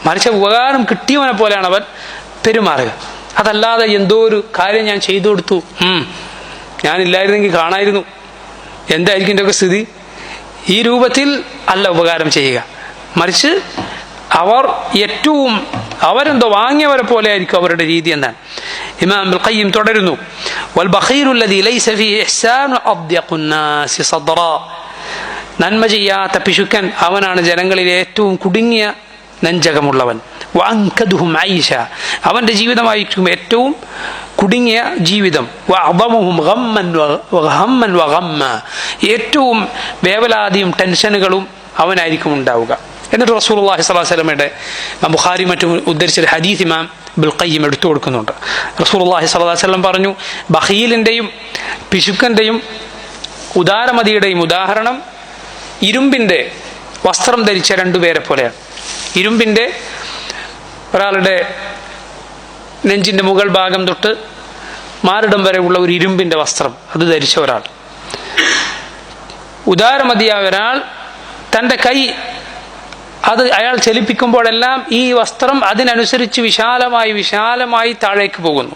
മറിച്ച് ഉപകാരം കിട്ടിയവനെ പോലെയാണ് അവൻ പെരുമാറുക. അതല്ലാതെ എന്തോ ഒരു കാര്യം ഞാൻ ചെയ്തു കൊടുത്തു, ഞാനില്ലായിരുന്നെങ്കിൽ കാണായിരുന്നു, എന്തായിരിക്കും എൻ്റെ ഒക്കെ സ്ഥിതി, ഈ രൂപത്തിൽ അല്ല ഉപകാരം ചെയ്യുക. മറിച്ച് അവരെന്തോ വാങ്ങിയവരെ പോലെ ആയിരിക്കും അവരുടെ രീതി എന്നാണ്. ഇമാം ഇബ്നുൽ ഖയ്യിം തുടരുന്നു, വൽ ബഖീലു അല്ലദീ ലൈസ ഫീഹി ഇഹ്സാനു അദ്യഖുൻ നാസി സദ്റാ. നന്മ ചെയ്യാത്ത പിശുക്കൻ അവനാണ് ജനങ്ങളിൽ ഏറ്റവും കുടുങ്ങിയ നെഞ്ചകമുള്ളവൻ. വഅൻകദുഹും ഐഷ. അവന്റെ ജീവിതമായിരിക്കും ഏറ്റവും കുടുങ്ങിയ ജീവിതം. വഅദമുഹും ഗമ്മൻ വഗമ്മ. ഏറ്റവും വേവലാതിയും ടെൻഷനുകളും അവനായിരിക്കും ഉണ്ടാവുക. എന്നിട്ട് റസൂലുള്ളാഹി സ്വല്ലല്ലാഹു അലൈഹി വസല്ലമയുടെ ബുഖാരി മറ്റും ഉദ്ധരിച്ച ഹദീസ് ഇമാം ഇബ്നുൽ ഖയ്യിം എടുത്തു കൊടുക്കുന്നുണ്ട്. റസൂലുള്ളാഹി സ്വല്ലല്ലാഹു അലൈഹി വസല്ലം പറഞ്ഞു, ബഖീലിന്റെയും പിശുക്കന്റെയും ഉദാരമതിയുടെയും ഉദാഹരണം ഇരുമ്പിന്റെ വസ്ത്രം ധരിച്ച രണ്ടുപേരെ പോലെയാണ്. ഇരുമ്പിന്റെ ഒരാളുടെ നെഞ്ചിന്റെ മുകൾ ഭാഗം തൊട്ട് മാറിടം വരെ ഉള്ള ഒരു ഇരുമ്പിന്റെ വസ്ത്രം അത് ധരിച്ച ഒരാൾ. ഉദാരമതിയായ ഒരാൾ തൻ്റെ കൈ അത് അയാൾ ചലിപ്പിക്കുമ്പോഴെല്ലാം ഈ വസ്ത്രം അതിനനുസരിച്ച് വിശാലമായി താഴേക്ക് പോകുന്നു.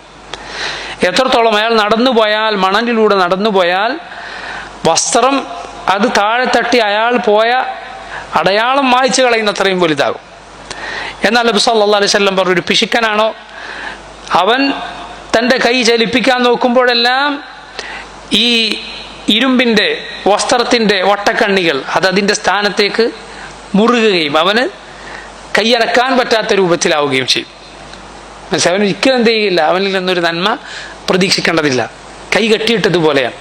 എത്രത്തോളം അയാൾ നടന്നുപോയാൽ, മണലിലൂടെ നടന്നുപോയാൽ വസ്ത്രം അത് താഴെ തട്ടി അയാൾ പോയ അടയാളം മായ്ച്ചു കളയുന്നത്രയും വലുതാകും. എന്നാൽ നബി സല്ലല്ലാഹു അലൈഹി വസല്ലം പറഞ്ഞ ഒരു പിശുക്കനാണോ, അവൻ തൻ്റെ കൈ ചലിപ്പിക്കാൻ നോക്കുമ്പോഴെല്ലാം ഈ ഇരുമ്പിന്റെ വസ്ത്രത്തിന്റെ വട്ടക്കണ്ണികൾ അത് അതിൻ്റെ സ്ഥാനത്തേക്ക് മുറുകുകയും അവന് കൈയടക്കാൻ പറ്റാത്ത രൂപത്തിലാവുകയും ചെയ്യും. അവൻ ഒരിക്കലും എന്ത് ചെയ്യില്ല, അവനിൽ നിന്നൊരു നന്മ പ്രതീക്ഷിക്കേണ്ടതില്ല. കൈ കെട്ടിയിട്ടതുപോലെയാണ്.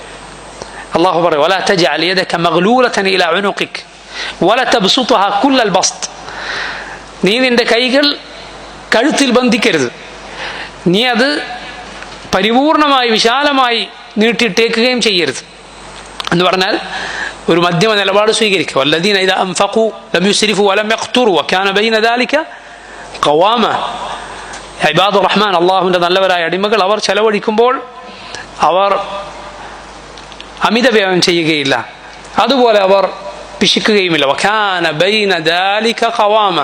അള്ളാഹു പറയും, വലാ തജ്അൽ യദക മഗ്ലൂലതൻ ഇലാ ഉനുഖിക വലാ തബ്സുത്ഹാ കുല്ലൽ ബസ്ത്. നീ നിന്റെ കൈകൾ കഴുത്തിൽ ബന്ധിക്കരുത്, നീ അത് പരിപൂർണമായി വിശാലമായി നീട്ടിയിട്ടേക്കുകയും ചെയ്യരുത് എന്ന് പറഞ്ഞാൽ ഒരു മധ്യമ നിലപാട് സ്വീകരിക്കുക. വല്ലദീന ഇദാ അൻഫഖൂ ലം യുസ്രിഫൂ വലം യഖ്തുറൂ വകാന ബൈന ദാലിക ഖവാമ. ഇബാദുർ റഹ്മാൻ, അല്ലാഹുവിന്റെ നല്ലവരായ അടിമകൾ, അവർ ചെലവഴിക്കുമ്പോൾ അവർ അമിതവ്യയം ചെയ്യുകയില്ല, അതുപോലെ അവർ പിശുക്കുകയുമില്ല. വകാന ബൈന ദാലിക ഖവാമ.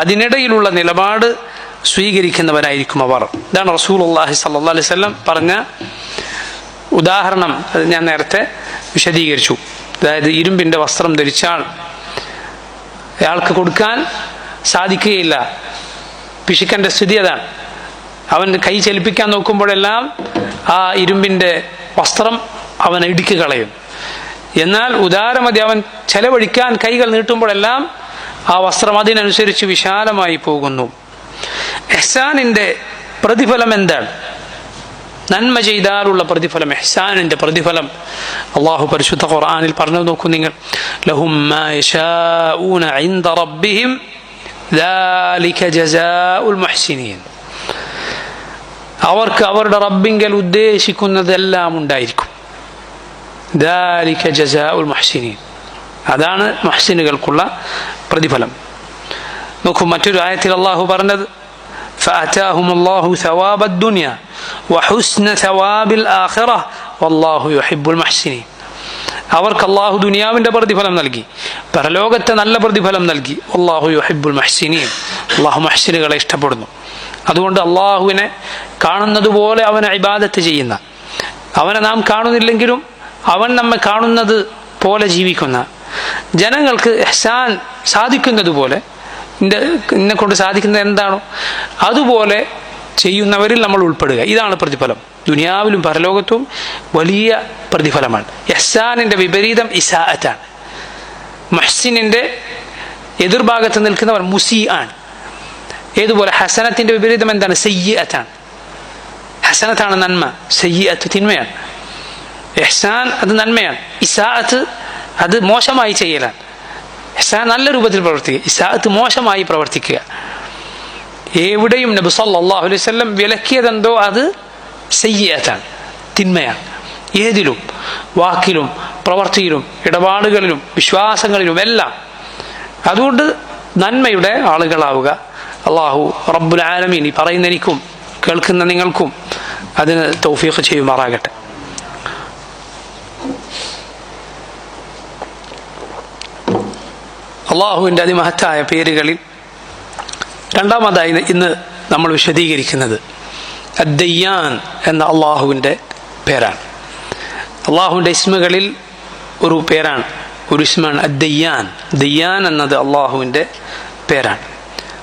അതിനിടയിലുള്ള നിലപാട് സ്വീകരിക്കുന്നവരായിരിക്കും അവർ. ഇതാണ് റസൂലുള്ളാഹി സ്വല്ലല്ലാഹു അലൈഹി വസല്ലം പറഞ്ഞ ഉദാഹരണം. അത് ഞാൻ നേരത്തെ വിശദീകരിച്ചു. അതായത് ഇരുമ്പിന്റെ വസ്ത്രം ധരിച്ചാൽ അയാൾക്ക് കൊടുക്കാൻ സാധിക്കുകയില്ല. പിശുക്കന്റെ സ്ഥിതി അതാണ്. അവൻ കൈ ചലിപ്പിക്കാൻ നോക്കുമ്പോഴെല്ലാം ആ ഇരുമ്പിന്റെ വസ്ത്രം അവൻ ഇടുക്കി കളയും. എന്നാൽ ഉദാരമതി അവൻ ചെലവഴിക്കാൻ കൈകൾ നീട്ടുമ്പോഴെല്ലാം ആ വസ്ത്രം അതിനനുസരിച്ച് വിശാലമായി പോകുന്നു. ഇഹ്സാനിന്റെ പ്രതിഫലം എന്താണ്? നന്മ ചെയ്താലുള്ള പ്രതിഫലം, ഇഹ്സാനിന്റെ പ്രതിഫലം അല്ലാഹു പരിശുദ്ധ ഖുർആനിൽ പറഞ്ഞു നോക്കൂ നിങ്ങൾ. ലഹും മാ യശാഊന ഇൻദ റബ്ബിഹിം ദാലിക ജസാഉൽ മുഹ്സിനീൻ. അവർക്ക് അവരുടെ റബ്ബിങ്കൽ ഉദ്ദേശിക്കുന്നതെല്ലാം ഉണ്ടായിരിക്കും. ദാലിക ജസാഉൽ മുഹ്സിനീൻ, അതാണ് മുഹ്സിനുകൾക്കുള്ള പ്രതിഫലം. നോക്കൂ, മറ്റൊരു ആയത്തിൽ അല്ലാഹു പറഞ്ഞത് ഫഅതാഹുമുല്ലാഹു സവാബദ് ദുനിയ വഹുസ്ന സവാബിൽ ആഖിറഹ വല്ലാഹു യുഹിബ്ബുൽ മുഹ്സിനീൻ. അവർക്ക് അല്ലാഹു ദുനിയാവിന്റെ പ്രതിഫലം നൽകി, പരലോകത്തെ നല്ല പ്രതിഫലം നൽകി. വല്ലാഹു യുഹിബ്ബുൽ മുഹ്സിനീൻ, അല്ലാഹു മുഹ്സിനുകളെ ഇഷ്ടപ്പെടുന്നു. അതുകൊണ്ട് അല്ലാഹുവിനെ കാണുന്നത് പോലെ അവനെ ഇബാദത്ത് ചെയ്യുന്ന, അവനെ നാം കാണുന്നില്ലെങ്കിലും അവൻ നമ്മെ കാണുന്നത് പോലെ ജീവിക്കുന്ന, ജനങ്ങൾക്ക് ഇഹ്സാൻ സാധിക്കുന്നത് പോലെ, എന്നെ കൊണ്ട് സാധിക്കുന്നത് എന്താണോ അതുപോലെ ചെയ്യുന്നവരിൽ നമ്മൾ ഉൾപ്പെടുക. ഇതാണ് പ്രതിഫലം. ദുനിയാവിലും പരലോകത്തും വലിയ പ്രതിഫലമാണ്. ഇഹ്സാനിന്റെ വിപരീതം ഇസാഅത്താണ്. മുഹ്സിനിന്റെ എതിർഭാഗത്ത് നിൽക്കുന്നവർ മുസീ ആണ്. ഏതുപോലെ ഹസനത്തിന്റെ വിപരീതം എന്താണ്? സയ്യിഅത്താണ്. ഹസനത്താണ് നന്മ, സയ്യിഅത്ത് തിന്മയാണ്. ഇഹ്സാൻ അത് നന്മയാണ്, ഇസാഅത്ത് അത് മോശമായി ചെയ്യലാണ്. ഇഹ്സാൻ നല്ല രൂപത്തിൽ പ്രവർത്തിക്കുക, ഇസാഅത്ത് മോശമായി പ്രവർത്തിക്കുക. എവിടെയും നബി സല്ലല്ലാഹു അലൈഹി വസല്ലം വിലക്കിയതെന്തോ അത് സയ്യിഅത്താണ്, തിന്മയാണ്. ഏതിലും, വാക്കിലും പ്രവൃത്തിയിലും ഇടപാടുകളിലും വിശ്വാസങ്ങളിലും എല്ലാം. അതുകൊണ്ട് നന്മയുടെ ആളുകളാവുക. അല്ലാഹു റബ്ബുൽ ആലമീൻ ഈ പറയുന്ന എനിക്കും കേൾക്കുന്ന നിങ്ങൾക്കും അതിന് തൗഫീഖ് ചെയ്യുമാറാകട്ടെ. അള്ളാഹുവിൻ്റെ അതിമഹത്തായ പേരുകളിൽ രണ്ടാമതായി ഇന്ന് നമ്മൾ വിശദീകരിക്കുന്നത് അദ്ദയ്യാൻ എന്ന അള്ളാഹുവിൻ്റെ പേരാണ്. അള്ളാഹുവിൻ്റെ ഇസ്മുകളിൽ ഒരു പേരാണ്, ഒരു ഇസ്മാണ് അദ്ദയ്യാൻ. ദയ്യാൻ എന്നത് അള്ളാഹുവിൻ്റെ പേരാണ്.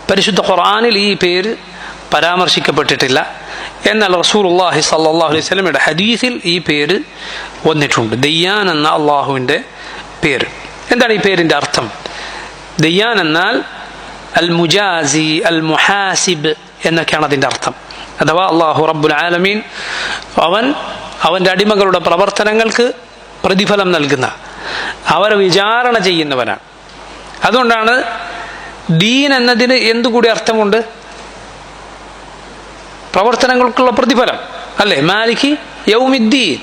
പരിശുദ്ധ ഖുർആനിൽ ഈ പേര് പരാമർശിക്കപ്പെട്ടിട്ടില്ല. എന്നാൽ റസൂലുള്ളാഹി സ്വല്ലല്ലാഹു അലൈഹി വസല്ലമയുടെ ഹദീസിൽ ഈ പേര് വന്നിട്ടുണ്ട്, ദയ്യാൻ എന്ന അള്ളാഹുവിൻ്റെ പേര്. എന്താണ് ഈ പേരിൻ്റെ അർത്ഥം? ദയ്യാൻ എന്നാൽ അൽ മുജാസി, അൽ മുഹാസിബ് എന്നൊക്കെയാണ് അതിൻ്റെ അർത്ഥം. അഥവാ അല്ലാഹു റബ്ബുൽ ആലമീൻ അവൻ്റെ അടിമകളുടെ പ്രവർത്തനങ്ങൾക്ക് പ്രതിഫലം നൽകുന്ന, അവരെ വിചാരണ ചെയ്യുന്നവനാണ്. അതുകൊണ്ടാണ് ദീൻ എന്നതിന് എന്തുകൂടി അർത്ഥമുണ്ട്? പ്രവർത്തനങ്ങൾക്കുള്ള പ്രതിഫലം അല്ലേ? മാലികി യൗമിദ്ദീൻ,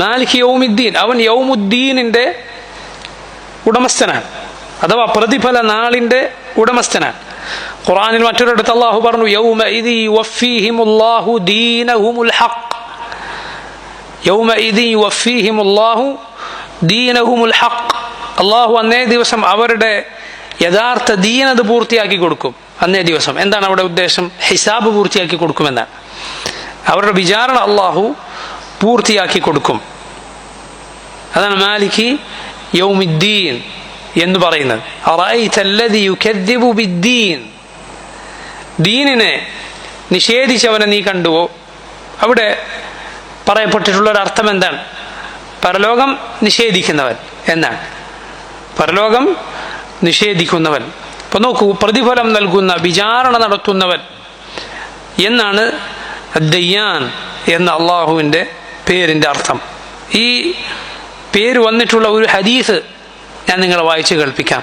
മാലികി യൗമിദ്ദീൻ, അവൻ യൗമുദ്ദീനിന്റെ ഉടമസ്ഥനാണ്, അഥവാ പ്രതിഫല നാളിന്റെ ഉടമസ്ഥനാണ്. ഖുർആനിൽ മറ്റൊരിടത്ത് അല്ലാഹു പറഞ്ഞു യൗമഇദി യുവഫീഹിമുല്ലാഹു ദീനഹുമുൽ ഹഖ്, യൗമഇദി യുവഫീഹിമുല്ലാഹു ദീനഹുമുൽ ഹഖ്. അല്ലാഹു അന്നേ ദിവസം അവരുടെ യഥാർത്ഥ ദീനത് പൂർത്തിയാക്കി കൊടുക്കും. അന്നേ ദിവസം എന്താണ് അവിടെ ഉദ്ദേശം? ഹിസാബ് പൂർത്തിയാക്കി കൊടുക്കുമെന്നാണ്. അവരുടെ വിചാരണ അല്ലാഹു പൂർത്തിയാക്കി കൊടുക്കും. അതാണ് മാലികി യൗമിദ്ദീൻ എന്ന് പറയുന്നത്. അറഅയ്തല്ലദീ യുകദ്ദിബു ബിദ്ദീൻ, ദീനിനെ നിഷേധിച്ചവനെ നീ കണ്ടുവോ? അവിടെ പറയപ്പെട്ടിട്ടുള്ള ഒരു അർത്ഥം എന്താണ്? പരലോകം നിഷേധിക്കുന്നവൻ എന്നാണ്. പരലോകം നിഷേധിക്കുന്നവൻ. അപ്പൊ നോക്കൂ, പ്രതിഫലം നൽകുന്ന, വിചാരണ നടത്തുന്നവൻ എന്നാണ് അദ്ദയ്യാൻ എന്ന അള്ളാഹുവിൻ്റെ പേരിൻ്റെ അർത്ഥം. ഈ പേര് വന്നിട്ടുള്ള ഒരു ഹദീസ് ഞാൻ നിങ്ങളെ വായിച്ച് കേൾപ്പിക്കാം.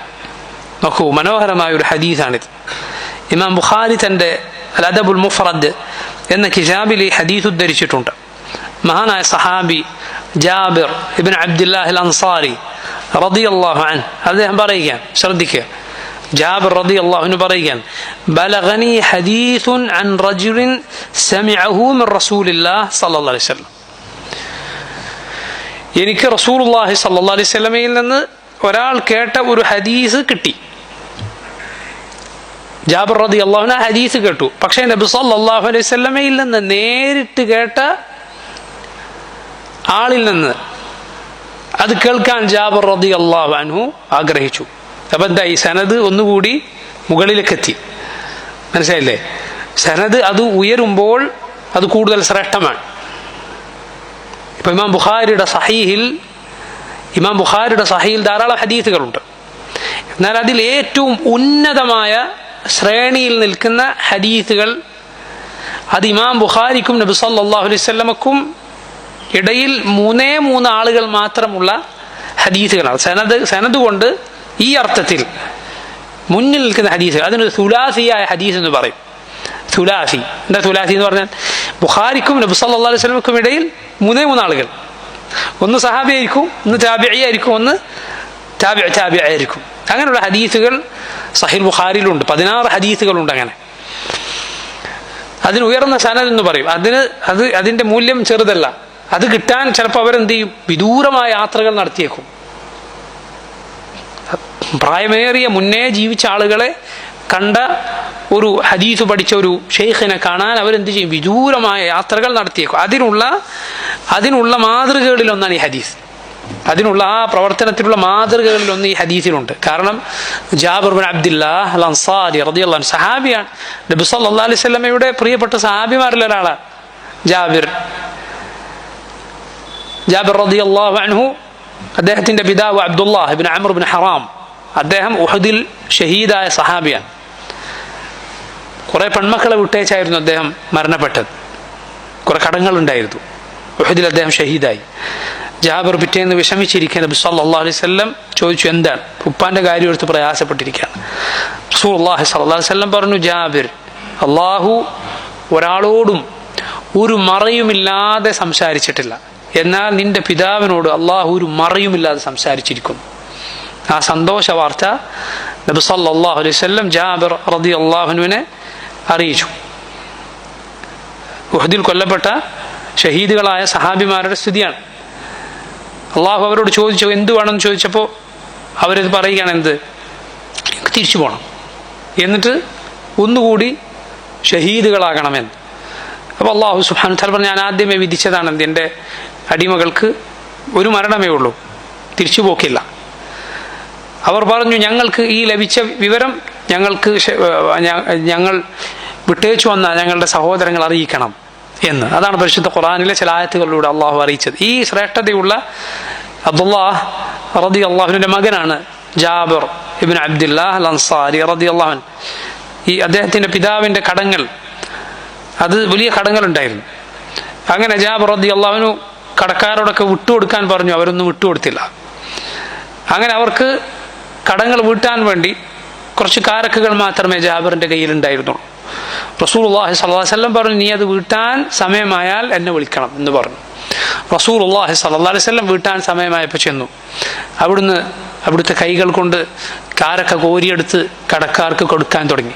നോക്കൂ, മനോഹരമായ ഒരു ഹദീസാണിത്. ഇമാം ബുഖാരി തൻ്റെ അൽ അദബുൽ മുഫ്റദ് എന്ന കിതാബിൽ ഈ ഹദീസ് ഉദ്ധരിച്ചിട്ടുണ്ട്. മഹാനായ സഹാബി ജാബിർ ഇബ്ൻ അബ്ദുല്ലാഹ് അൽ അൻസാരി റളിയല്ലാഹു അൻഹു അദ്ദേഹം പറയുകയാണ്, ശ്രദ്ധിക്കുക. ജാബിർ റളിയല്ലാഹു അൻഹു പറയുകയാണ്, ബലഗനി ഹദീസുൻ അൻ റജുലിൻ സമിഅഹു മിൻ റസൂലില്ലാഹി സ്വല്ലല്ലാഹു അലൈഹി വസല്ലം, എനിക്ക് റസൂലുള്ളാഹി സ്വല്ലല്ലാഹു അലൈഹി വസല്ലമയിൽ നിന്ന് ഒരാൾ കേട്ട ഒരു ഹദീസ് കിട്ടി. ജാബിർ റളിയല്ലാഹു അൻഹു ഹദീസ് കേട്ടു, പക്ഷേ നബി സല്ലല്ലാഹു അലൈഹി വസല്ലമയിൽ നിന്ന് നേരിട്ട് കേട്ട ആളിൽ നിന്ന് അത് കേൾക്കാൻ ജാബിർ റളിയല്ലാഹു അൻഹു ആഗ്രഹിച്ചു. അപ്പം എന്താ, ഈ സനദ് ഒന്നുകൂടി മുകളിലേക്ക് എത്തി. മനസ്സിലായില്ലേ? സനദ് അത് ഉയരുമ്പോൾ അത് കൂടുതൽ ശ്രേഷ്ഠമാണ്. ഇപ്പോൾ ഇമാം ബുഖാരിയുടെ സഹീഹിൽ ധാരാളം ഹദീസുകളുണ്ട്. എന്നാൽ അതിൽ ഏറ്റവും ഉന്നതമായ ശ്രേണിയിൽ നിൽക്കുന്ന ഹദീസുകൾ അത് ഇമാം ബുഖാരിക്കും നബി സല്ലല്ലാഹു അലൈഹി വസല്ലമക്കും ഇടയിൽ മൂന്ന് ആളുകൾ മാത്രമുള്ള ഹദീസുകളാണ്. സനദ് കൊണ്ട് ഈ അർത്ഥത്തിൽ മുന്നിൽ നിൽക്കുന്ന ഹദീസുകൾ, അതിനൊരു സുലാസിയായ ഹദീസ് എന്ന് പറയും. സുലാസി എന്താ സുലാസി എന്ന് പറഞ്ഞാൽ ബുഖാരിക്കും നബി സല്ലല്ലാഹു അലൈഹി വസല്ലമക്കും ഇടയിൽ മൂന്ന് ആളുകൾ, ഒന്ന് സഹാബി ആയിരിക്കും, ഒന്ന് താബിഈ ആയിരിക്കും, ഒന്ന് താബിഈ ആയിരിക്കും. അങ്ങനെയുള്ള ഹദീസുകൾ സഹീഹ് ബുഖാരിയിലുണ്ട്. 16 ഹദീസുകളുണ്ട്. അങ്ങനെ അതിന് ഉയർന്ന സനദ് എന്ന് പറയും. അതിന്റെ മൂല്യം ചെറുതല്ല. അത് കിട്ടാൻ ചിലപ്പോൾ അവരെന്ത് ചെയ്യും, വിദൂരമായ യാത്രകൾ നടത്തിയേക്കും. പ്രായമേറിയ മുന്നേ ജീവിച്ച ആളുകളെ കണ്ട ഒരു ഹദീസ് പഠിച്ച ഒരു ഷെയ്ഖിനെ കാണാൻ അവരെന്ത് ചെയ്യും, വിദൂരമായ യാത്രകൾ നടത്തിയേക്കും. അതിനുള്ള മാതൃകകളിലൊന്നാണ് ഈ ഹദീസ്. അതിനുള്ള ആ പ്രവർത്തനത്തിലുള്ള മാതൃകകളിലൊന്ന് ഈ ഹദീസിലുണ്ട്. കാരണം ജാബിർ ബിൻ അബ്ദുല്ലാഹ് അൽ അൻസാരി റളിയല്ലാഹു അൻഹു സഹാബിയാണ്. നബി സല്ലല്ലാഹു അലൈഹി വസല്ലമയുടെ പ്രിയപ്പെട്ട സഹാബിമാരിൽ ഒരാളാണ് ജാബിർ റളിയല്ലാഹു അൻഹു. അദ്ദേഹത്തിന്റെ പിതാവ് അബ്ദുല്ലാഹ് ഇബ്നു അംർ ഇബ്നു ഹറാം, അദ്ദേഹം ഉഹദിൽ ഷഹീദായ സഹാബിയാണ്. കുറെ പെൺമക്കളെ വിട്ടേച്ചായിരുന്നു അദ്ദേഹം മരണപ്പെട്ടത്. കുറെ കടങ്ങളുണ്ടായിരുന്നു. ഉഹദിൽ അദ്ദേഹം ഷഹീദായി. ജാബിർ പിറ്റേന്ന് വിഷമിച്ചിരിക്കുക. നബി സല്ലല്ലാഹു അലൈഹി വസല്ലം ചോദിച്ചു, എന്താണ്? ഉപ്പാന്റെ കാര്യം എടുത്ത് പ്രയാസപ്പെട്ടിരിക്കുകയാണ്. റസൂലുള്ളാഹി സ്വല്ലല്ലാഹു അലൈഹി വസല്ലം പറഞ്ഞു, ജാബിർ, അള്ളാഹു ഒരാളോടും ഒരു മറയുമില്ലാതെ സംസാരിച്ചിട്ടില്ല. എന്നാൽ നിന്റെ പിതാവിനോട് അള്ളാഹു ഒരു മറയുമില്ലാതെ സംസാരിച്ചിരിക്കുന്നു. ആ സന്തോഷ വാർത്ത നബി സല്ലല്ലാഹു അലൈഹി വസല്ലം ജാബിർ റളിയല്ലാഹു അൻഹുവിനെ അറിയിച്ചു. ഉഹദിൽ കൊല്ലപ്പെട്ട ഷഹീദുകളായ സഹാബിമാരുടെ സ്ഥിതിയാണ്. അള്ളാഹു അവരോട് ചോദിച്ചു, എന്ത് വേണമെന്ന് ചോദിച്ചപ്പോൾ അവരത് പറയുകയാണ്, എന്ത്, തിരിച്ചു പോകണം, എന്നിട്ട് ഒന്നുകൂടി ഷഹീദുകളാകണമെന്ന്. അപ്പോൾ അള്ളാഹു സുബ്ഹാനഹു വ തആല പറഞ്ഞു, ഞാൻ ആദ്യമേ വിധിച്ചതാണ് എന്ത്, എൻ്റെ അടിമകൾക്ക് ഒരു മരണമേ ഉള്ളൂ, തിരിച്ചു പോക്കില്ല. അവർ പറഞ്ഞു, ഞങ്ങൾക്ക് ഈ ലഭിച്ച വിവരം ഞങ്ങൾ വിട്ടേച്ചു വന്ന ഞങ്ങളുടെ സഹോദരങ്ങൾ അറിയിക്കണം എന്ന്. അതാണ് പരിശുദ്ധ ഖുർആനിലെ ചില ആയത്തുകളിലൂടെ അള്ളാഹു അറിയിച്ചത്. ഈ ശ്രേഷ്ഠതയുള്ള അബ്ദുല്ലാഹ് റളിയല്ലാഹുവിന്റെ മകനാണ് ജാബിർ ഇബ്നു അബ്ദുല്ലാഹ് അൽ അൻസാരി റളിയല്ലാഹു അൻഹു. ഈ അദ്ദേഹത്തിന്റെ പിതാവിന്റെ കടങ്ങൾ, അത് വലിയ കടങ്ങളുണ്ടായിരുന്നു. അങ്ങനെ ജാബിർ റളിയല്ലാഹു അൻഹു കടക്കാരോടൊക്കെ വിട്ടുകൊടുക്കാൻ പറഞ്ഞു. അവരൊന്നും വിട്ടുകൊടുത്തില്ല. അങ്ങനെ അവർക്ക് കടങ്ങൾ വീട്ടാൻ വേണ്ടി കുറച്ച് കാരക്കുകൾ മാത്രമേ ജാബിറിന്റെ കയ്യിലുണ്ടായിരുന്നുള്ളൂ. റസൂലുള്ളാഹി സ്വല്ലല്ലാഹു അലൈഹി വസല്ലം പറഞ്ഞു, നീ അത് വീട്ടാൻ സമയമായാൽ എന്നെ വിളിക്കണം എന്ന് പറഞ്ഞു. റസൂലുള്ളാഹി സ്വല്ലല്ലാഹു അലൈഹി വസല്ലം വീട്ടാൻ സമയമായപ്പോൾ ചെന്നു. അവിടുത്തെ കൈകൾ കൊണ്ട് കാരക്ക കോരിയെടുത്ത് കടക്കാർക്ക് കൊടുക്കാൻ തുടങ്ങി.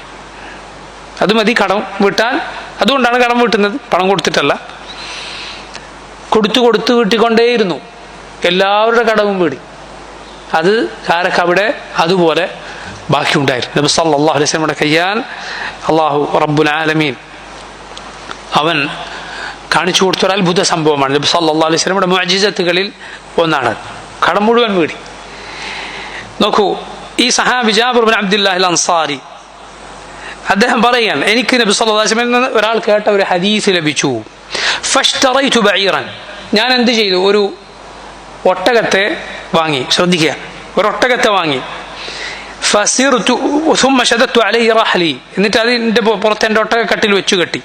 അത് മതി കടം വീട്ടാൻ. അതുകൊണ്ടാണ് കടം വീട്ടുന്നത്, പണം കൊടുത്തിട്ടല്ല. കൊടുത്ത് വീട്ടിക്കൊണ്ടേയിരുന്നു. എല്ലാവരുടെ കടവും വീടി. അത് കാരക്ക അവിടെ അതുപോലെ ബാക്കിയുണ്ടായിരുന്നു. നബി സല്ലല്ലാഹു അലൈഹി വസല്ലമയുടെ കയ്യാൽ അല്ലാഹു റബ്ബുൽ ആലമീൻ അവൻ കാണിച്ചു കൊടുത്ത ഒരു അത്ഭുത സംഭവമാണ്. നബി സല്ലല്ലാഹു അലൈഹി വസല്ലമയുടെ മുഅ്ജിസത്തുകളിൽ ഒന്നാണ്. കടം മുഴുവൻ വീടി. നോക്കൂ, ഈ സഹാബി ജാബിർ ബിൻ അബ്ദുല്ലാഹ് അൽ അൻസാരി അദ്ദേഹം പറയാൻ, എനിക്ക് നബി സല്ലല്ലാഹു അലൈഹി വസല്ലമയിൽ നിന്ന് ഒരാൾ കേട്ട ഒരു ഹദീസ് ലഭിച്ചു. ഫഷ്തറൈതു ബഈറൻ, ഞാൻ എന്ത് ചെയ്തു, ഒരു ഒട്ടകത്തെ വാങ്ങി. ശ്രദ്ധിക്കുക, ഒരു ഒട്ടകത്തെ വാങ്ങി. ഫസിർതു ثم شددت عليه رحلي, എന്നിട്ട് അതിന്റെ പുറത്ത് എൻ്റെ ഒട്ടകക്കട്ടിൽ വെച്ചു കെട്ടി.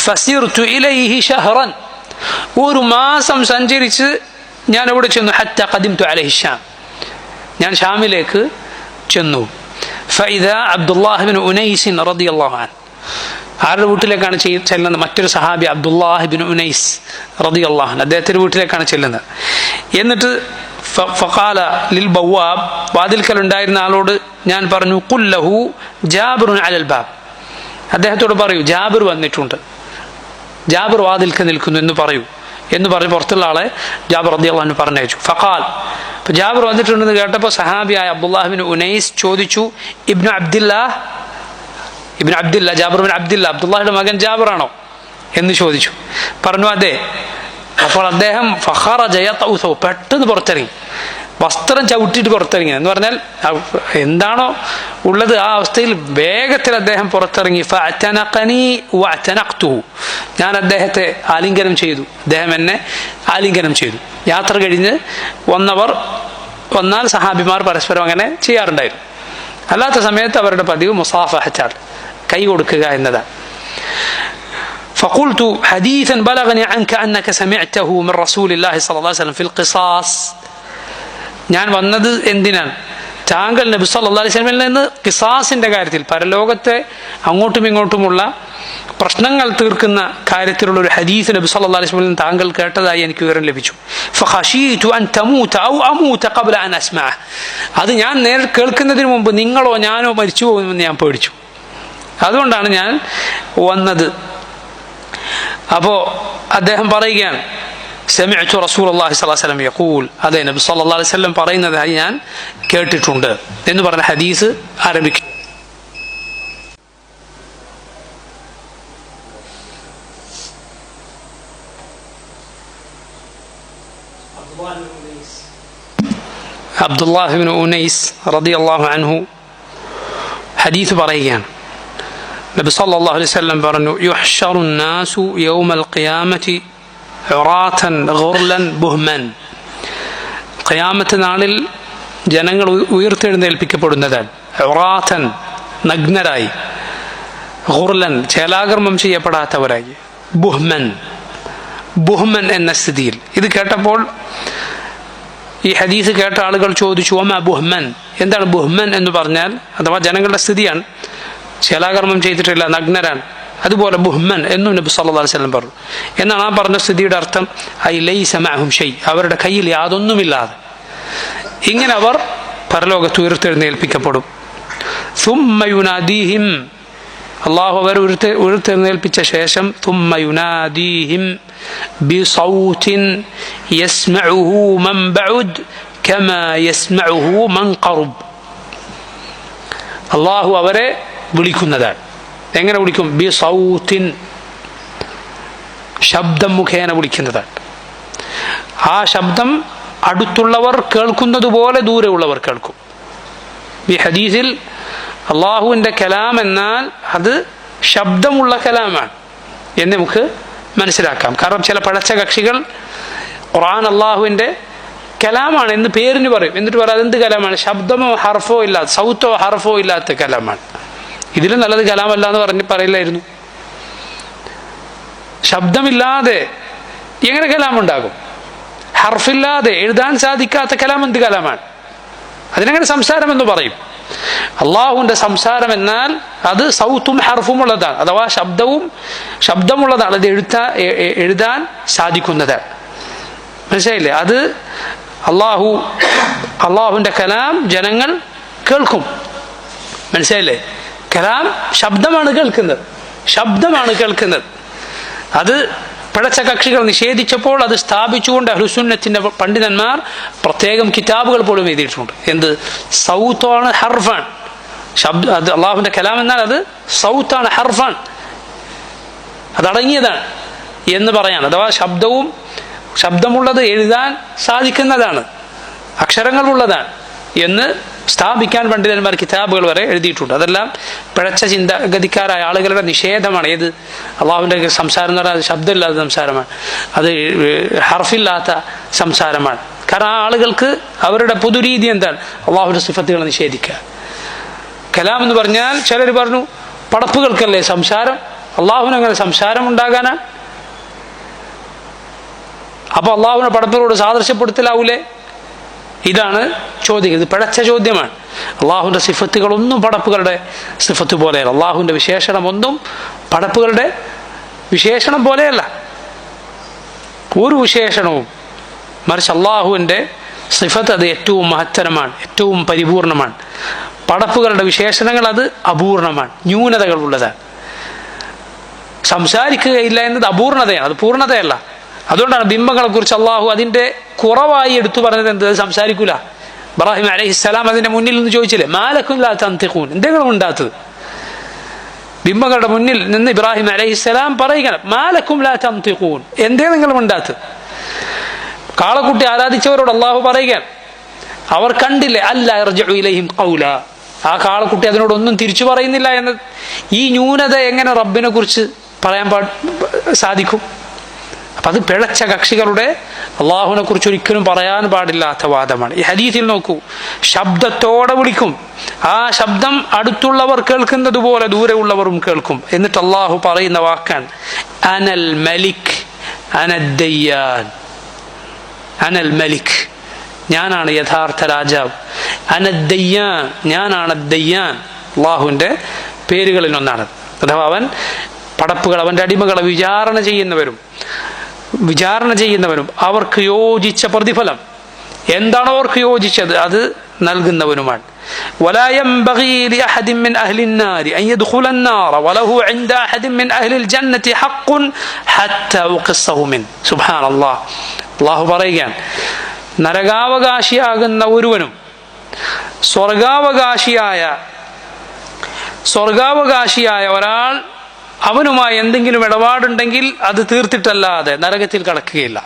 ഫസിർതു ഇലൈഹി ഷഹ്റൻ, ഒരു മാസം സഞ്ചരിച്ച് ഞാൻ എവിടെ ചെന്നു? ഹത്ത ഖദിംതു അലൈഹി ഷാം, ഞാൻ ഷാമിലേക്ക് ചെന്നു. ഫഇദാ അബ്ദുല്ലാഹ് ഇബ്നു ഉനൈസ് റളിയല്ലാഹു അൻഹു, ആരുടെ വീട്ടിലേക്കാണ് ചെല്ലുന്നത്? മറ്റൊരു സഹാബി അബ്ദുല്ലാഹ് ഇബ്നു ഉനൈസ് റളിയല്ലാഹു അൻഹു, അദ്ദേഹത്തിന്റെ വീട്ടിലേക്കാണ് ചെല്ലുന്നത്. എന്നിട്ട് ഫഖാല ലിൽ ബവാബ്, വാതിൽക്കൽ ഉണ്ടായിരുന്ന ആളോട് ഞാൻ പറഞ്ഞു, ഖുൽ ലഹു ജാബിറുൻ അലൽ ബാബ്, അദ്ദേഹത്തോട് പറയൂ ജാബിർ വന്നിട്ടുണ്ട്, ജാബിർ വാതിൽക്കൽ നിൽക്കുന്നു എന്ന് പറയൂ എന്ന് പറഞ്ഞ് പുറത്തുള്ള ആളെ ജാബിർ റളിയല്ലാഹു അൻഹു പറഞ്ഞയച്ചു. ഫഖാൽ, ജാബിർ വന്നിട്ടുണ്ടെന്ന് കേട്ടപ്പോൾ സഹാബിയായ അബ്ദുല്ലാഹ് ഇബ്നു ഉനൈസ് ചോദിച്ചു, ഇബ്നു അബ്ദുല്ലാഹ്, ജാബിർ ബിൻ അബ്ദുല്ലാഹ്, അബ്ദുല്ലാഹിയുടെ മകൻ ജാബിറാണോ എന്ന് ചോദിച്ചു. പറഞ്ഞു അതെ. അപ്പോൾ അദ്ദേഹം ഫഖറജ യതഉസു, പെട്ടെന്ന് പുറത്തിറങ്ങി. വസ്ത്രം ചവിട്ടിയിട്ട് പുറത്തിറങ്ങി എന്ന് പറഞ്ഞാൽ എന്താണോ ഉള്ളത് ആ അവസ്ഥയിൽ വേഗത്തിൽ അദ്ദേഹം പുറത്തിറങ്ങി. ഫഅതനഖനി വഅതനഖ്തുഹു, ഞാൻ അദ്ദേഹത്തെ ആലിംഗനം ചെയ്തു, അദ്ദേഹം എന്നെ ആലിംഗനം ചെയ്തു. യാത്ര കഴിഞ്ഞ് വന്നാൽ സഹാബിമാർ പരസ്പരം അങ്ങനെ ചെയ്യാറുണ്ടായിരുന്നു. അല്ലാത്ത സമയത്ത് അവരുടെ പതിവ് മുസാഫഹത്താണ്, കൈ കൊടുക്കുക എന്നതാണ്. فقلت حديثا بلغني عنك أنك سمعته من رسول الله صلى الله عليه وسلم في القصاص. ഞാൻ വന്നത് എന്തിനാണ്? താങ്കൾ നബി സല്ലല്ലാഹു അലൈഹി വസല്ലമയിൽ നിന്ന് ഖിസാസിന്റെ കാര്യത്തിൽ, പരലോകത്തെ അങ്ങോട്ടും ഇങ്ങോട്ടുമുള്ള പ്രശ്നങ്ങൾ തീർക്കുന്ന കാര്യത്തിലുള്ള ഒരു ഹദീസ് നബി സല്ലല്ലാഹു അലൈഹി വസല്ലമയിൽ നിന്ന് താങ്കൾ കേട്ടതായി എനിക്ക് വിവരം ലഭിച്ചു. ഫഖശീതു അൻ തമൂത ഔ അമൂത ഖബ്ല അൻ അസ്മഅ. അത് ഞാൻ നേരിൽ കേൾക്കുന്നതിന് മുമ്പ് നിങ്ങളോ ഞാനോ മരിച്ചു പോകുമെന്ന് ഞാൻ പേടിച്ചു. അതുകൊണ്ടാണ് ഞാൻ വന്നത്. അപ്പോ അദ്ദേഹം പറയുകയാണ്, സമിഅ്തു റസൂലുള്ളാഹി സ്വല്ലല്ലാഹു അലൈഹി വസല്ലം യഖൂൽ, അതെ നബി സല്ലല്ലാഹു അലൈഹി വസല്ലം പറയുന്നതായി ഞാൻ കേട്ടിട്ടുണ്ട് എന്ന് പറഞ്ഞ ഹദീസ് ആരംഭിക്കും. അബ്ദുല്ലാഹ് ഇബ്നു ഉനൈസ് റളിയല്ലാഹു അൻഹു ഹദീസ് പറയുകയാണ്, നബി സല്ലല്ലാഹു അലൈഹി വസല്ലം പറഞ്ഞു, യുഹ്ശറു الناس يوم القيامة عراة غرلا بهما. ഖിയാമത്ത് നാളിൽ ജനങ്ങൾ ഉയർത്തെഴുന്നേൽപ്പിക്കപ്പെടുന്നതാണ് ഉറാത്തൻ, നഗ്നരായി, ഗുർലൻ, ചേലാകർമ്മം ചെയ്യപ്പെടാത്തവരായി, ബുഹ്മൻ എന്ന സ്ഥിതിയിൽ. ഇത് കേട്ടപ്പോൾ ഈ ഹദീസ് കേട്ട ആളുകൾ ചോദിച്ചു, ഒമാ ബുഹ്മൻ, എന്താണ് ബുഹ്മൻ എന്ന് പറഞ്ഞാൽ? അഥവാ ജനങ്ങളുടെ സ്ഥിതിയാണ്, ശേലാകർമ്മം ചെയ്തിട്ടില്ല, നഗ്നരാണ്. അതുപോലെ ബുഹ്മൻ എന്നും നബി സല്ലല്ലാഹു അലൈഹി വസല്ലം പറഞ്ഞു. എന്നാണ് ആ പറഞ്ഞ സ്ഥിതിയുടെ അർത്ഥം, ഐ ലൈസ മഅഹും ഷൈ, അവരുടെ കയ്യിൽ യാതൊന്നുമില്ലാതെ. ഇങ്ങനെ അവർ പരലോകത്ത് ഉയർത്തെഴുന്നേൽപ്പിക്കപ്പെടും. സുമ്മ യുനാദീഹിം, അല്ലാഹു അവർ ഉയർത്തെഴുന്നേൽപ്പിച്ച ശേഷം സുമ്മ യുനാദീഹിം ബിസൗതിൻ യസ്മഉഹു മൻ ബഉദ് കമാ യസ്മഉഹു മൻ ഖറബ്. അല്ലാഹു അവരെ വിളിക്കുന്നതാണ്. എങ്ങനെ വിളിക്കും? ബി സൗത്തിൻ, ശബ്ദം മുഖേന വിളിക്കുന്നതാണ്. ആ ശബ്ദം അടുത്തുള്ളവർ കേൾക്കുന്നത് പോലെ ദൂരെയുള്ളവർ കേൾക്കും. ഈ ഹദീസിൽ അള്ളാഹുവിൻ്റെ കലാം എന്നാൽ അത് ശബ്ദമുള്ള കലാമാണ് എന്ന് നമുക്ക് മനസ്സിലാക്കാം. കാരണം ചില പഴച്ച കക്ഷികൾ ഖുർആൻ അള്ളാഹുവിൻ്റെ കലാമാണ് എന്ന് പേരിന് പറയും, എന്നിട്ട് പറയും അതെന്ത് കലാമാണ്? ശബ്ദമോ ഹർഫോ ഇല്ലാത്ത, സൗത്തോ ഹർഫോ ഇല്ലാത്ത കലാമാണ്. ഇതിലും നല്ലത് കലാമല്ല എന്ന് പറയില്ലായിരുന്നു. ശബ്ദമില്ലാതെ എങ്ങനെ കലാമുണ്ടാകും? ഹർഫില്ലാതെ എഴുതാൻ സാധിക്കാത്ത കലാം എന്ത് കലാമാണ്? അതിനെങ്ങനെ സംസാരം എന്ന് പറയും? അള്ളാഹുവിന്റെ സംസാരം എന്നാൽ അത് സൗത്തും ഹർഫും ഉള്ളതാണ്, അഥവാ ശബ്ദമുള്ളതാണ്. അത് എഴുതാൻ സാധിക്കുന്നതാണ്. മനസ്സിലായില്ലേ? അത് അള്ളാഹുവിന്റെ കലാം ജനങ്ങൾ കേൾക്കും. മനസ്സിലായില്ലേ? കലാം ശബ്ദമാണ് കേൾക്കുന്നത്. അത് പിഴച്ച കക്ഷികൾ നിഷേധിച്ചപ്പോൾ അത് സ്ഥാപിച്ചുകൊണ്ട് അഹ്ലുസുന്നത്തിന്റെ പണ്ഡിതന്മാർ പ്രത്യേകം കിതാബുകൾ പോലും എഴുതിയിട്ടുണ്ട്. എന്ത്? സൗത്താണ്, ഹർഫാണ്. അത് അള്ളാഹുവിന്റെ കലാം എന്നാൽ അത് സൗത്താണ്, ഹർഫാണ്, അതടങ്ങിയതാണ് എന്ന് പറയാൻ. അഥവാ ശബ്ദമുള്ളത് എഴുതാൻ സാധിക്കുന്നതാണ്, അക്ഷരങ്ങളുള്ളതാണ് എന്ന് സ്ഥാപിക്കാൻ പണ്ഡിതന്മാർ കിതാബുകൾ വരെ എഴുതിയിട്ടുണ്ട്. അതെല്ലാം പിഴച്ച ചിന്താഗതിക്കാരായ ആളുകളുടെ നിഷേധമാണ്. ഏത്? അള്ളാഹുവിൻ്റെ സംസാരം എന്ന് പറഞ്ഞാൽ അത് ശബ്ദമില്ലാത്ത സംസാരമാണ്, അത് ഹർഫില്ലാത്ത സംസാരമാണ്. കാരണം ആ ആളുകൾക്ക് അവരുടെ പൊതുരീതി എന്താണ്? അള്ളാഹുവിൻ്റെ സിഫത്തുകൾ നിഷേധിക്കുക. കലാം എന്ന് പറഞ്ഞാൽ ചിലർ പറഞ്ഞു പടപ്പുകൾക്കല്ലേ സംസാരം, അള്ളാഹുവിന് അങ്ങനെ സംസാരം ഉണ്ടാകാനാണ്. അപ്പൊ അള്ളാഹുവിനെ പടപ്പുകളോട് സാദൃശ്യപ്പെടുത്തലാവൂലേ? ഇതാണ് ചോദ്യം. ഇത് പിഴച്ച ചോദ്യമാണ്. അള്ളാഹുവിൻ്റെ സിഫത്തുകളൊന്നും പടപ്പുകളുടെ സിഫത്ത് പോലെയല്ല. അള്ളാഹുവിൻ്റെ വിശേഷണമൊന്നും പടപ്പുകളുടെ വിശേഷണം പോലെയല്ല. ഒരു വിശേഷണവും, മറിച്ച് അള്ളാഹുവിൻ്റെ സിഫത്ത് അത് ഏറ്റവും മഹത്തരമാണ്, ഏറ്റവും പരിപൂർണമാണ്. പടപ്പുകളുടെ വിശേഷണങ്ങൾ അത് അപൂർണമാണ്, ന്യൂനതകൾ ഉള്ളതാണ്. സംസാരിക്കുകയില്ല എന്നത് അപൂർണതയാണ്, അത് പൂർണ്ണതയല്ല. അതുകൊണ്ടാണ് ബിംബങ്ങളെ കുറിച്ച് അള്ളാഹു അതിന്റെ കുറവായി എടുത്തു പറഞ്ഞത്. എന്ത്? സംസാരിക്കൂല. ഇബ്രാഹിം അലൈഹിസ്സലാം അതിന്റെ മുന്നിൽ നിന്ന് ചോദിച്ചില്ലേ, മാലക്കും ലാ തൻതിഖൂൻ, എന്തെങ്കിലും ഉണ്ടാത്തത്? ബിംബങ്ങളുടെ മുന്നിൽ നിന്ന് ഇബ്രാഹിം അലൈഹിസ്സലാം പറയുകയാണ്, മാലക്കും ലാ തൻതിഖൂൻ, എന്തേ നിങ്ങൾ ഉണ്ടാത്തത്? കാളക്കുട്ടി ആരാധിച്ചവരോട് അള്ളാഹു പറയുകയാണ്, അവർ കണ്ടില്ലേ അല്ലാ യർജിഉ ഇലൈഹിം ഖൗല, ആ കാളക്കുട്ടി അതിനോടൊന്നും തിരിച്ചു പറയുന്നില്ല എന്ന്. ഈ ന്യൂനത എങ്ങനെ റബ്ബിനെ കുറിച്ച് പറയാൻ സാധിക്കും? അപ്പൊ അത് പിഴച്ച കക്ഷികളുടെ അള്ളാഹുവിനെ കുറിച്ച് ഒരിക്കലും പറയാൻ പാടില്ലാത്ത വാദമാണ്. ഈ ഹദീസിൽ നോക്കൂ, ശബ്ദത്തോടെ വിളിക്കും, ആ ശബ്ദം അടുത്തുള്ളവർ കേൾക്കുന്നത് പോലെ ദൂരെയുള്ളവരും കേൾക്കും. എന്നിട്ട് അള്ളാഹു പറയുന്ന വാക്കാണ് അനൽ മലിക് അനദ്ദയ്യാൻ. അനൽ മലിക്, ഞാനാണ് യഥാർത്ഥ രാജാവ്. അനദ്ദയ്യാൻ, ഞാനാണ് ദയ്യാൻ. അള്ളാഹുവിന്റെ പേരുകളിൽ ഒന്നാണ്. അഥവാ അവൻ പടപ്പുകൾ, അവന്റെ അടിമകളെ വിചാരണ ചെയ്യുന്നവനും അവർക്ക് യോജിച്ച പ്രതിഫലം എന്താണോ അവർക്ക് യോജിച്ചത് അത് നൽകുന്നവനുമാണ്. ولا ينبغي لأحد من أهل النار أن يدخل النار وله عند أحد من أهل الجنة حق حتى أقصه منه. سبحان الله. അല്ലാഹു പറയുകയാണ്, നരകാവകാശിയാകുന്ന ഒരുവനും സ്വർഗാവകാശിയായ ഒരാൾ അവനുമായി എന്തെങ്കിലും ഇടപാടുണ്ടെങ്കിൽ അത് തീർത്തിട്ടല്ലാതെ നരകത്തിൽ കടക്കുകയില്ല.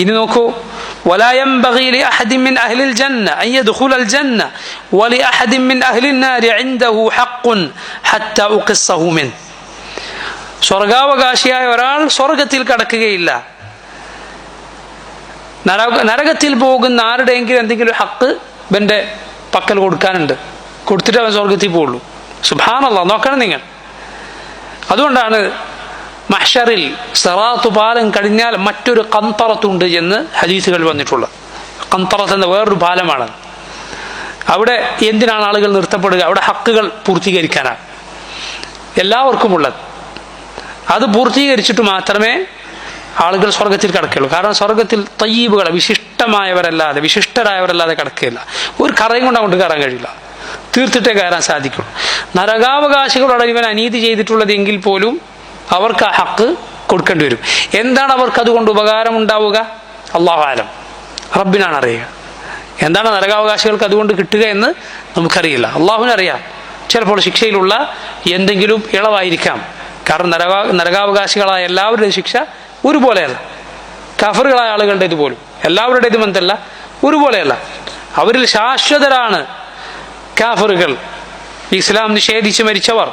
ഇനി നോക്കൂ, ولا ينبغي لأحد من أهل الجنة أن يدخل الجنة ولأحد من أهل النار عنده حق حتى أقصه منه. സ്വർഗാവകാശിയായ ഒരാൾ സ്വർഗത്തിൽ കടക്കുകയില്ല. നരകത്തിൽ പോകുന്ന ആരുടെയെങ്കിലും എന്തെങ്കിലും ഹക്ക് ഇവന്റെ പക്കൽ കൊടുക്കാനുണ്ട്, കൊടുത്തിട്ട് അവൻ സ്വർഗത്തിൽ പോകുള്ളൂ. സുബ്ഹാനല്ലാഹ്, നോക്കണം നിങ്ങൾ. അതുകൊണ്ടാണ് മഹ്ശറിൽ സിറാത്ത് പാലം കഴിഞ്ഞാൽ മറ്റൊരു ഖന്തറത്തുണ്ട് എന്ന് ഹദീസുകൾ വന്നിട്ടുള്ളത്. ഖന്തറത്ത് എന്ന വേറൊരു പാലമാണ്. അവിടെ എന്തിനാണ് ആളുകൾ നിർത്തപ്പെടുക? അവിടെ ഹക്കുകൾ പൂർത്തീകരിക്കാനാണ് എല്ലാവർക്കുമുള്ളത്. അത് പൂർത്തീകരിച്ചിട്ട് മാത്രമേ ആളുകൾ സ്വർഗത്തിൽ കടക്കുകയുള്ളൂ. കാരണം സ്വർഗത്തിൽ തയ്യീബുകൾ, വിശിഷ്ടരായവരല്ലാതെ കടക്കുകയില്ല. ഒരു കറയും കൊണ്ട് അങ്ങോട്ട് കയറാൻ കഴിയില്ല, തീർത്തിട്ടേ കയറാൻ സാധിക്കുള്ളൂ. നരകാവകാശികളോട് ഇവൻ അനീതി ചെയ്തിട്ടുള്ളത് എങ്കിൽ പോലും അവർക്ക് ആ ഹക്ക് കൊടുക്കേണ്ടി വരും. എന്താണ് അവർക്ക് അതുകൊണ്ട് ഉപകാരം ഉണ്ടാവുക? അല്ലാഹു ആലം, റബ്ബിനാണ് അറിയുക. എന്താണ് നരകാവകാശികൾക്ക് അതുകൊണ്ട് കിട്ടുക എന്ന് നമുക്കറിയില്ല, അള്ളാഹുവിനറിയാം. ചിലപ്പോൾ ശിക്ഷയിലുള്ള എന്തെങ്കിലും ഇളവായിരിക്കാം. കാരണം നരകാവകാശികളായ എല്ലാവരുടെയും ശിക്ഷ ഒരുപോലെയല്ല. കഫറുകളായ ആളുകളുടേത് പോലും എല്ലാവരുടേതും എന്തല്ല, ഒരുപോലെയല്ല. അവരിൽ ശാശ്വതരാണ് കാഫറുകൾ, ഇസ്ലാം നിഷേധിച്ച് മരിച്ചവർ,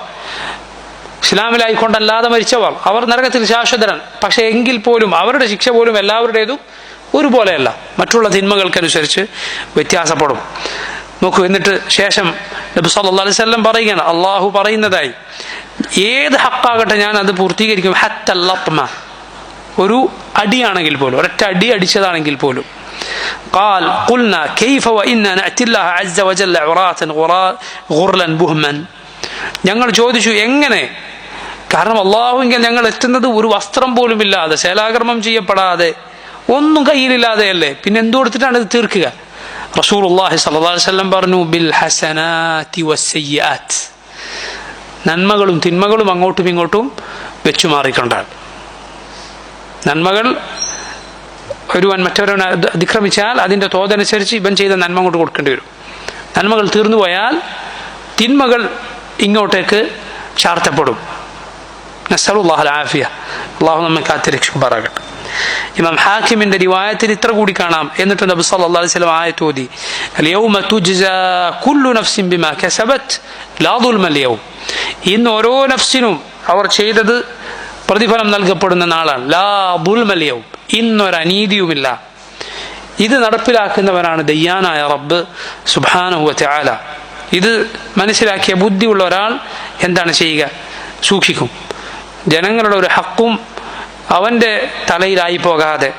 ഇസ്ലാമിലായിക്കൊണ്ടല്ലാതെ മരിച്ചവർ, അവർ നരകത്തിൽ ശാശ്വതരാണ്. പക്ഷെ എങ്കിൽ പോലും അവരുടെ ശിക്ഷ പോലും എല്ലാവരുടേതും ഒരുപോലെയല്ല, മറ്റുള്ള തിന്മകൾക്കനുസരിച്ച് വ്യത്യാസപ്പെടും. നോക്കൂ, എന്നിട്ട് ശേഷം നബി സല്ലല്ലാഹു അലൈഹി വസല്ലം പറയുകയാണ്, അള്ളാഹു പറയുന്നതായി, ഏത് ഹക്കാകട്ടെ ഞാൻ അത് പൂർത്തീകരിക്കും. ഹത്തൽ ലത്മ, ഒരു അടിയാണെങ്കിൽ പോലും, ഒരൊറ്റ അടി അടിച്ചതാണെങ്കിൽ പോലും. قال قلنا كيف وإنا نأتي الله عز وجل عراة غرلا بهما. ഞങ്ങൾ ചോദിച്ചു എങ്ങനെ? കാരണം അള്ളാഹുവിൽ ഞങ്ങൾ എത്തുന്നത് ഒരു വസ്ത്രം പോലും ഇല്ലാതെ, ശേലാകർമ്മം ചെയ്യപ്പെടാതെ, ഒന്നും കയ്യിലില്ലാതെയല്ലേ, പിന്നെ എന്തു കൊടുത്തിട്ടാണ് ഇത് തീർക്കുക? റസൂലുള്ളാഹി സ്വല്ലല്ലാഹു അലൈഹി വസല്ലം പറഞ്ഞു, ബിൽ ഹസനാതി വസ്സയ്യാത്ത്, നന്മകളും തിന്മകളും അങ്ങോട്ടും ഇങ്ങോട്ടും വെച്ചു മാറിക്കൊണ്ടാണ്. നന്മകൾ ഒരുവൻ മറ്റവരവനെ അതിക്രമിച്ചാൽ അതിൻ്റെ തോതനുസരിച്ച് ഇവൻ ചെയ്ത നന്മ കൊണ്ട് കൊടുക്കേണ്ടി വരും. നന്മകൾ തീർന്നു പോയാൽ തിന്മകൾ ഇങ്ങോട്ടേക്ക് ചാർത്തപ്പെടും. നസ്അലുല്ലാഹൽ ആഫിയ, അള്ളാഹു നമ്മെ കാത്തിരക്ഷിക്കുമാറാകട്ടെ. ഇമാം ഹാക്കിമിന്റെ റിവായത്തിൽ ഇത്ര കൂടി കാണാം. എന്നിട്ട് നബി സല്ലല്ലാഹു അലൈഹി വസല്ലം ആയത്ത് ഓതി, അൽയൗമ തുജ്സാ കുല്ലു നഫ്സിൻ ബിമാ കസബത് ലാ ദുൽമ അൽയൗം. ഇന്ന് ഓരോ നഫ്സിനും അവർ ചെയ്തത് പ്രതിഫലം നൽകപ്പെടുന്ന നാളാണ്. ലാ ദുൽമ അൽയൗം, ഇന്നൊരനീതിയുമില്ല. ഇത് നടപ്പിലാക്കുന്നവനാണ് ദയ്യാനായ റബ്ബ് സുബ്ഹാനഹു വ തആല. ഇത് മനസ്സിലാക്കിയ ബുദ്ധിയുള്ള ഒരാൾ എന്താണ് ചെയ്യുക? സൂക്ഷിക്കും. ജനങ്ങളുടെ ഒരു ഹക്കും അവൻ്റെ തലയിലായി പോകാതെ,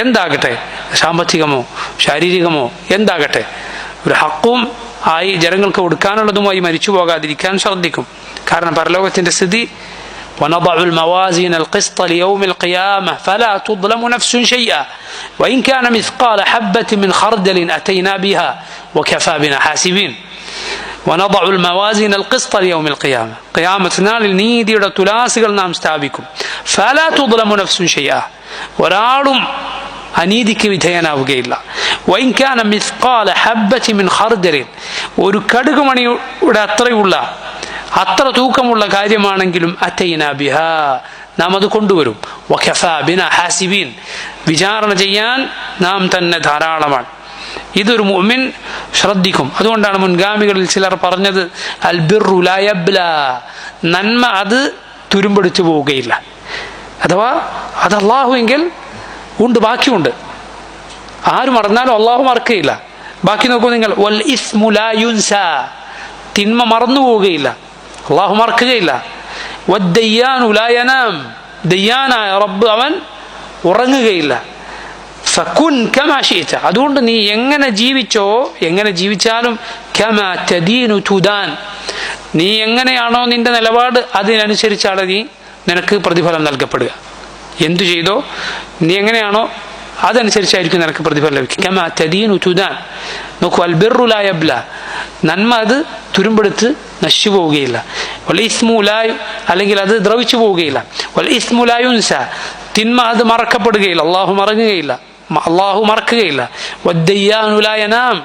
എന്താകട്ടെ, സാമ്പത്തികമോ ശാരീരികമോ എന്താകട്ടെ, ഒരു ഹക്കും ആയി ജനങ്ങൾക്ക് കൊടുക്കാനുള്ളതുമായി മരിച്ചു പോകാതിരിക്കാൻ ശ്രദ്ധിക്കും. കാരണം പരലോകത്തിൻ്റെ സ്ഥിതി, ونضع الموازين القسط ليوم القيامة فلا تظلم نفس شيئا وإن كان مثقال حبة من خردل أتينا بها وكفى بنا حاسبين. ونضع الموازين القسط ليوم القيامة, ഖിയാമത്ത് നീതിയുടെ തുലാസുകൾ നാം സ്ഥാപിക്കും. فلا تظلم نفس شيئا, ഒരാളും അനീതിക്ക് വിധേയനാവുകയില്ല. وإن كان مثقال حبة من خردل, ഒരു കടുകുമണിയുടെ അത്ര തൂക്കമുള്ള കാര്യമാണെങ്കിലും അറ്റൈനാ ബിഹാ, നാം അത് കൊണ്ടുവരും. വകഫാ ബിനാ ഹാസിബീൻ, വിചാരണ ചെയ്യാൻ നാം തന്നെ ധാരാളമാണ്. ഇതൊരു മുഅ്മിൻ ശ്രദ്ധിക്കും. അതുകൊണ്ടാണ് മുൻഗാമികളിൽ ചിലർ പറഞ്ഞത് അൽ ബിർറു ലാ യബ്ലാ, നന്മ അത് തുരുമ്പെടുത്തു പോവുകയില്ല. അഥവാ അത് അള്ളാഹു എങ്കിൽ ഉണ്ട്, ബാക്കിയുണ്ട്. ആര് മറന്നാലും അള്ളാഹു മറക്കുകയില്ല. ബാക്കി നോക്കൂ നിങ്ങൾ, വൽ ഇസ്മു ലാ യുൻസാ, തിന്മ മറന്നു പോവുകയില്ല, അള്ളാഹു മറക്കുകയില്ല. വദ്ദയ്യാനു ലാ യനാം, ദയ്യാനായ റബ്ബ് അവൻ ഉറങ്ങുകയില്ല. ഫകുൻ കമാ ശിഅത, അതുകൊണ്ട് നീ എങ്ങനെ ജീവിച്ചോ, എങ്ങനെ ജീവിച്ചാലും കമാ തദീനു തുദാൻ, നീ എങ്ങനെയാണോ നിന്റെ നിലപാട് അതിനനുസരിച്ചാണ് നിനക്ക് പ്രതിഫലം നൽകപ്പെടുക. എന്തു ചെയ്തോ നീ എങ്ങനെയാണോ അതനുസരിച്ചായിരിക്കും നിനക്ക് പ്രതിഫലം ലഭിക്കും. കമാ തദീനു തുദാൻ. നോക്കൂ, അൽ ബിർറു ലാ യബ്ലാ, നന്മ അത് തുരുമ്പെടുത്ത് നശിച്ചു പോവുകയില്ല. വൽ ഇസ്മു ലാ, അല്ലെങ്കിൽ അത് ദ്രവിച്ചു പോവുകയില്ല. വൽ ഇസ്മു ലാ യുൻസാ, തിന്മ അത് മറക്കപ്പെടുകയില്ല, അള്ളാഹു മറങ്ങുകയില്ല, അള്ളാഹു മറക്കുകയില്ല. വദ്ദയ്യാനു ലാ യനാം,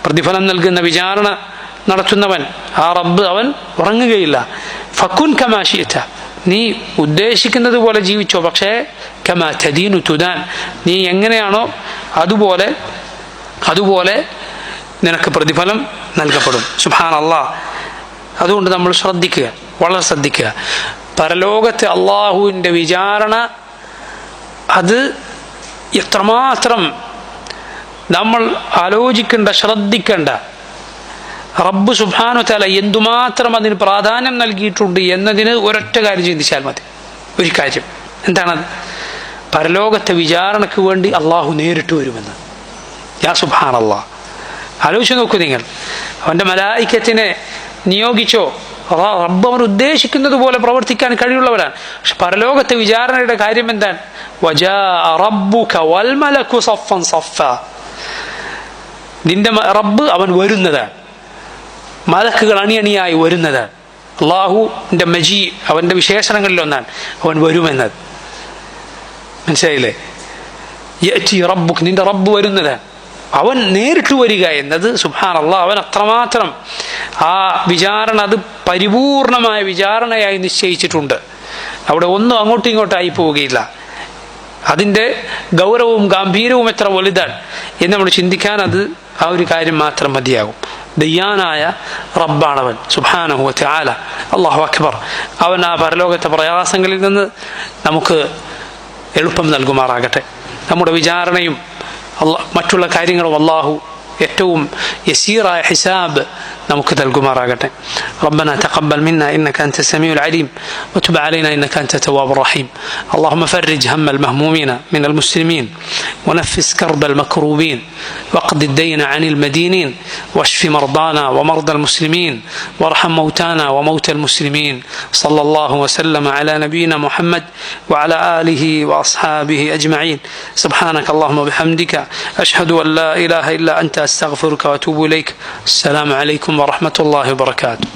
പ്രതിഫലം നൽകുന്ന വിചാരണ നടത്തുന്നവൻ ആ റബ്ബ് അവൻ ഉറങ്ങുകയില്ല. ഫകുൻ കമാ ശിഅത, നീ ഉദ്ദേശിക്കുന്നത് പോലെ ജീവിച്ചോ, പക്ഷേ കമാ തദീനു തുദാൻ, നീ എങ്ങനെയാണോ അതുപോലെ നിനക്ക് പ്രതിഫലം നൽകപ്പെടും. സുബ്ഹാനല്ലാഹ്. അതുകൊണ്ട് നമ്മൾ ശ്രദ്ധിക്കുക, വളരെ ശ്രദ്ധിക്കുക. പരലോകത്തെ അള്ളാഹുവിൻ്റെ വിചാരണ അത് എത്രമാത്രം നമ്മൾ ആലോചിക്കേണ്ട, ശ്രദ്ധിക്കേണ്ട. റബ്ബ് സുബ്ഹാനഹു വതആല എന്തുമാത്രം അതിന് പ്രാധാന്യം നൽകിയിട്ടുണ്ട് എന്നതിന് ഒരൊറ്റ കാര്യം ചിന്തിച്ചാൽ മതി. ഒരു കാര്യം എന്താണത്? പരലോകത്തെ വിചാരണയ്ക്ക് വേണ്ടി അള്ളാഹു നേരിട്ട് വരുമെന്ന്. യാ സുബ്ഹാനല്ലാഹ്, ആലോചിച്ച് നോക്കൂ നിങ്ങൾ. അവൻ്റെ മലായിക്കത്തിനെ നിയോഗിച്ചോ, റബ്ബ് അവൻ ഉദ്ദേശിക്കുന്നത് പോലെ പ്രവർത്തിക്കാൻ കഴിവുള്ളവരാണ്. പക്ഷെ പരലോകത്തെ വിചാരണയുടെ കാര്യം എന്താണ്? വജാഅ റബ്ബുക വൽ മലക്കു സഫൻ സഫാ, നിന്റെ റബ്ബ് അവൻ വരുന്നതാണ്, മലക്കുകൾ അണിയണിയായി വരുന്നതാണ്. അള്ളാഹുവിൻ്റെ മജീ, അവൻ്റെ വിശേഷണങ്ങളിലൊന്നാണ് അവൻ വരുമെന്നത്. മനസ്സിലായില്ലേ? യഅതി റബ്ബുക, നിന്റെ റബ്ബ് വരുന്നതാണ്, അവൻ നേരിട്ട് വരിക എന്നത് സുബ്ഹാനല്ലാഹ്, അവൻ അത്രമാത്രം ആ വിചാരണ അത് പരിപൂർണമായ വിചാരണയായി നിശ്ചയിച്ചിട്ടുണ്ട്. അവിടെ ഒന്നും അങ്ങോട്ടും ഇങ്ങോട്ടായി പോവുകയില്ല. അതിൻ്റെ ഗൗരവവും ഗാംഭീര്യവും എത്ര വലുതാണ് എന്ന് നമ്മൾ ചിന്തിക്കാൻ അത് ആ ഒരു കാര്യം മാത്രം മതിയാകും. ദയ്യാനായ റബ്ബാണവൻ സുബ്ഹാനഹു വതആല. അല്ലാഹു അക്ബർ. അവൻ ആ പരലോകത്തെ പ്രയാസങ്ങളിൽ നിന്ന് നമുക്ക് എളുപ്പം നൽകുമാറാകട്ടെ. നമ്മുടെ വിചാരണയും മറ്റുള്ള കാര്യങ്ങളും അല്ലാഹു ഏറ്റവും യസീറായ ഹിസാബ് നമുക്ക് നൽകുമാറാകട്ടെ. ربنا تقبل منا إنك أنت السميع العليم وتب علينا إنك أنت التواب الرحيم. اللهم فرج هم المهمومين من المسلمين ونفس كرب المكروبين واقض الدين عن المدينين واشف مرضانا ومرضى المسلمين وارحم موتانا وموتى المسلمين. صلى الله وسلم على نبينا محمد وعلى آله وأصحابه أجمعين. سبحانك اللهم وبحمدك أشهد أن لا إله إلا أنت أستغفرك وأتوب إليك. السلام عليكم ورحمة الله وبركاته.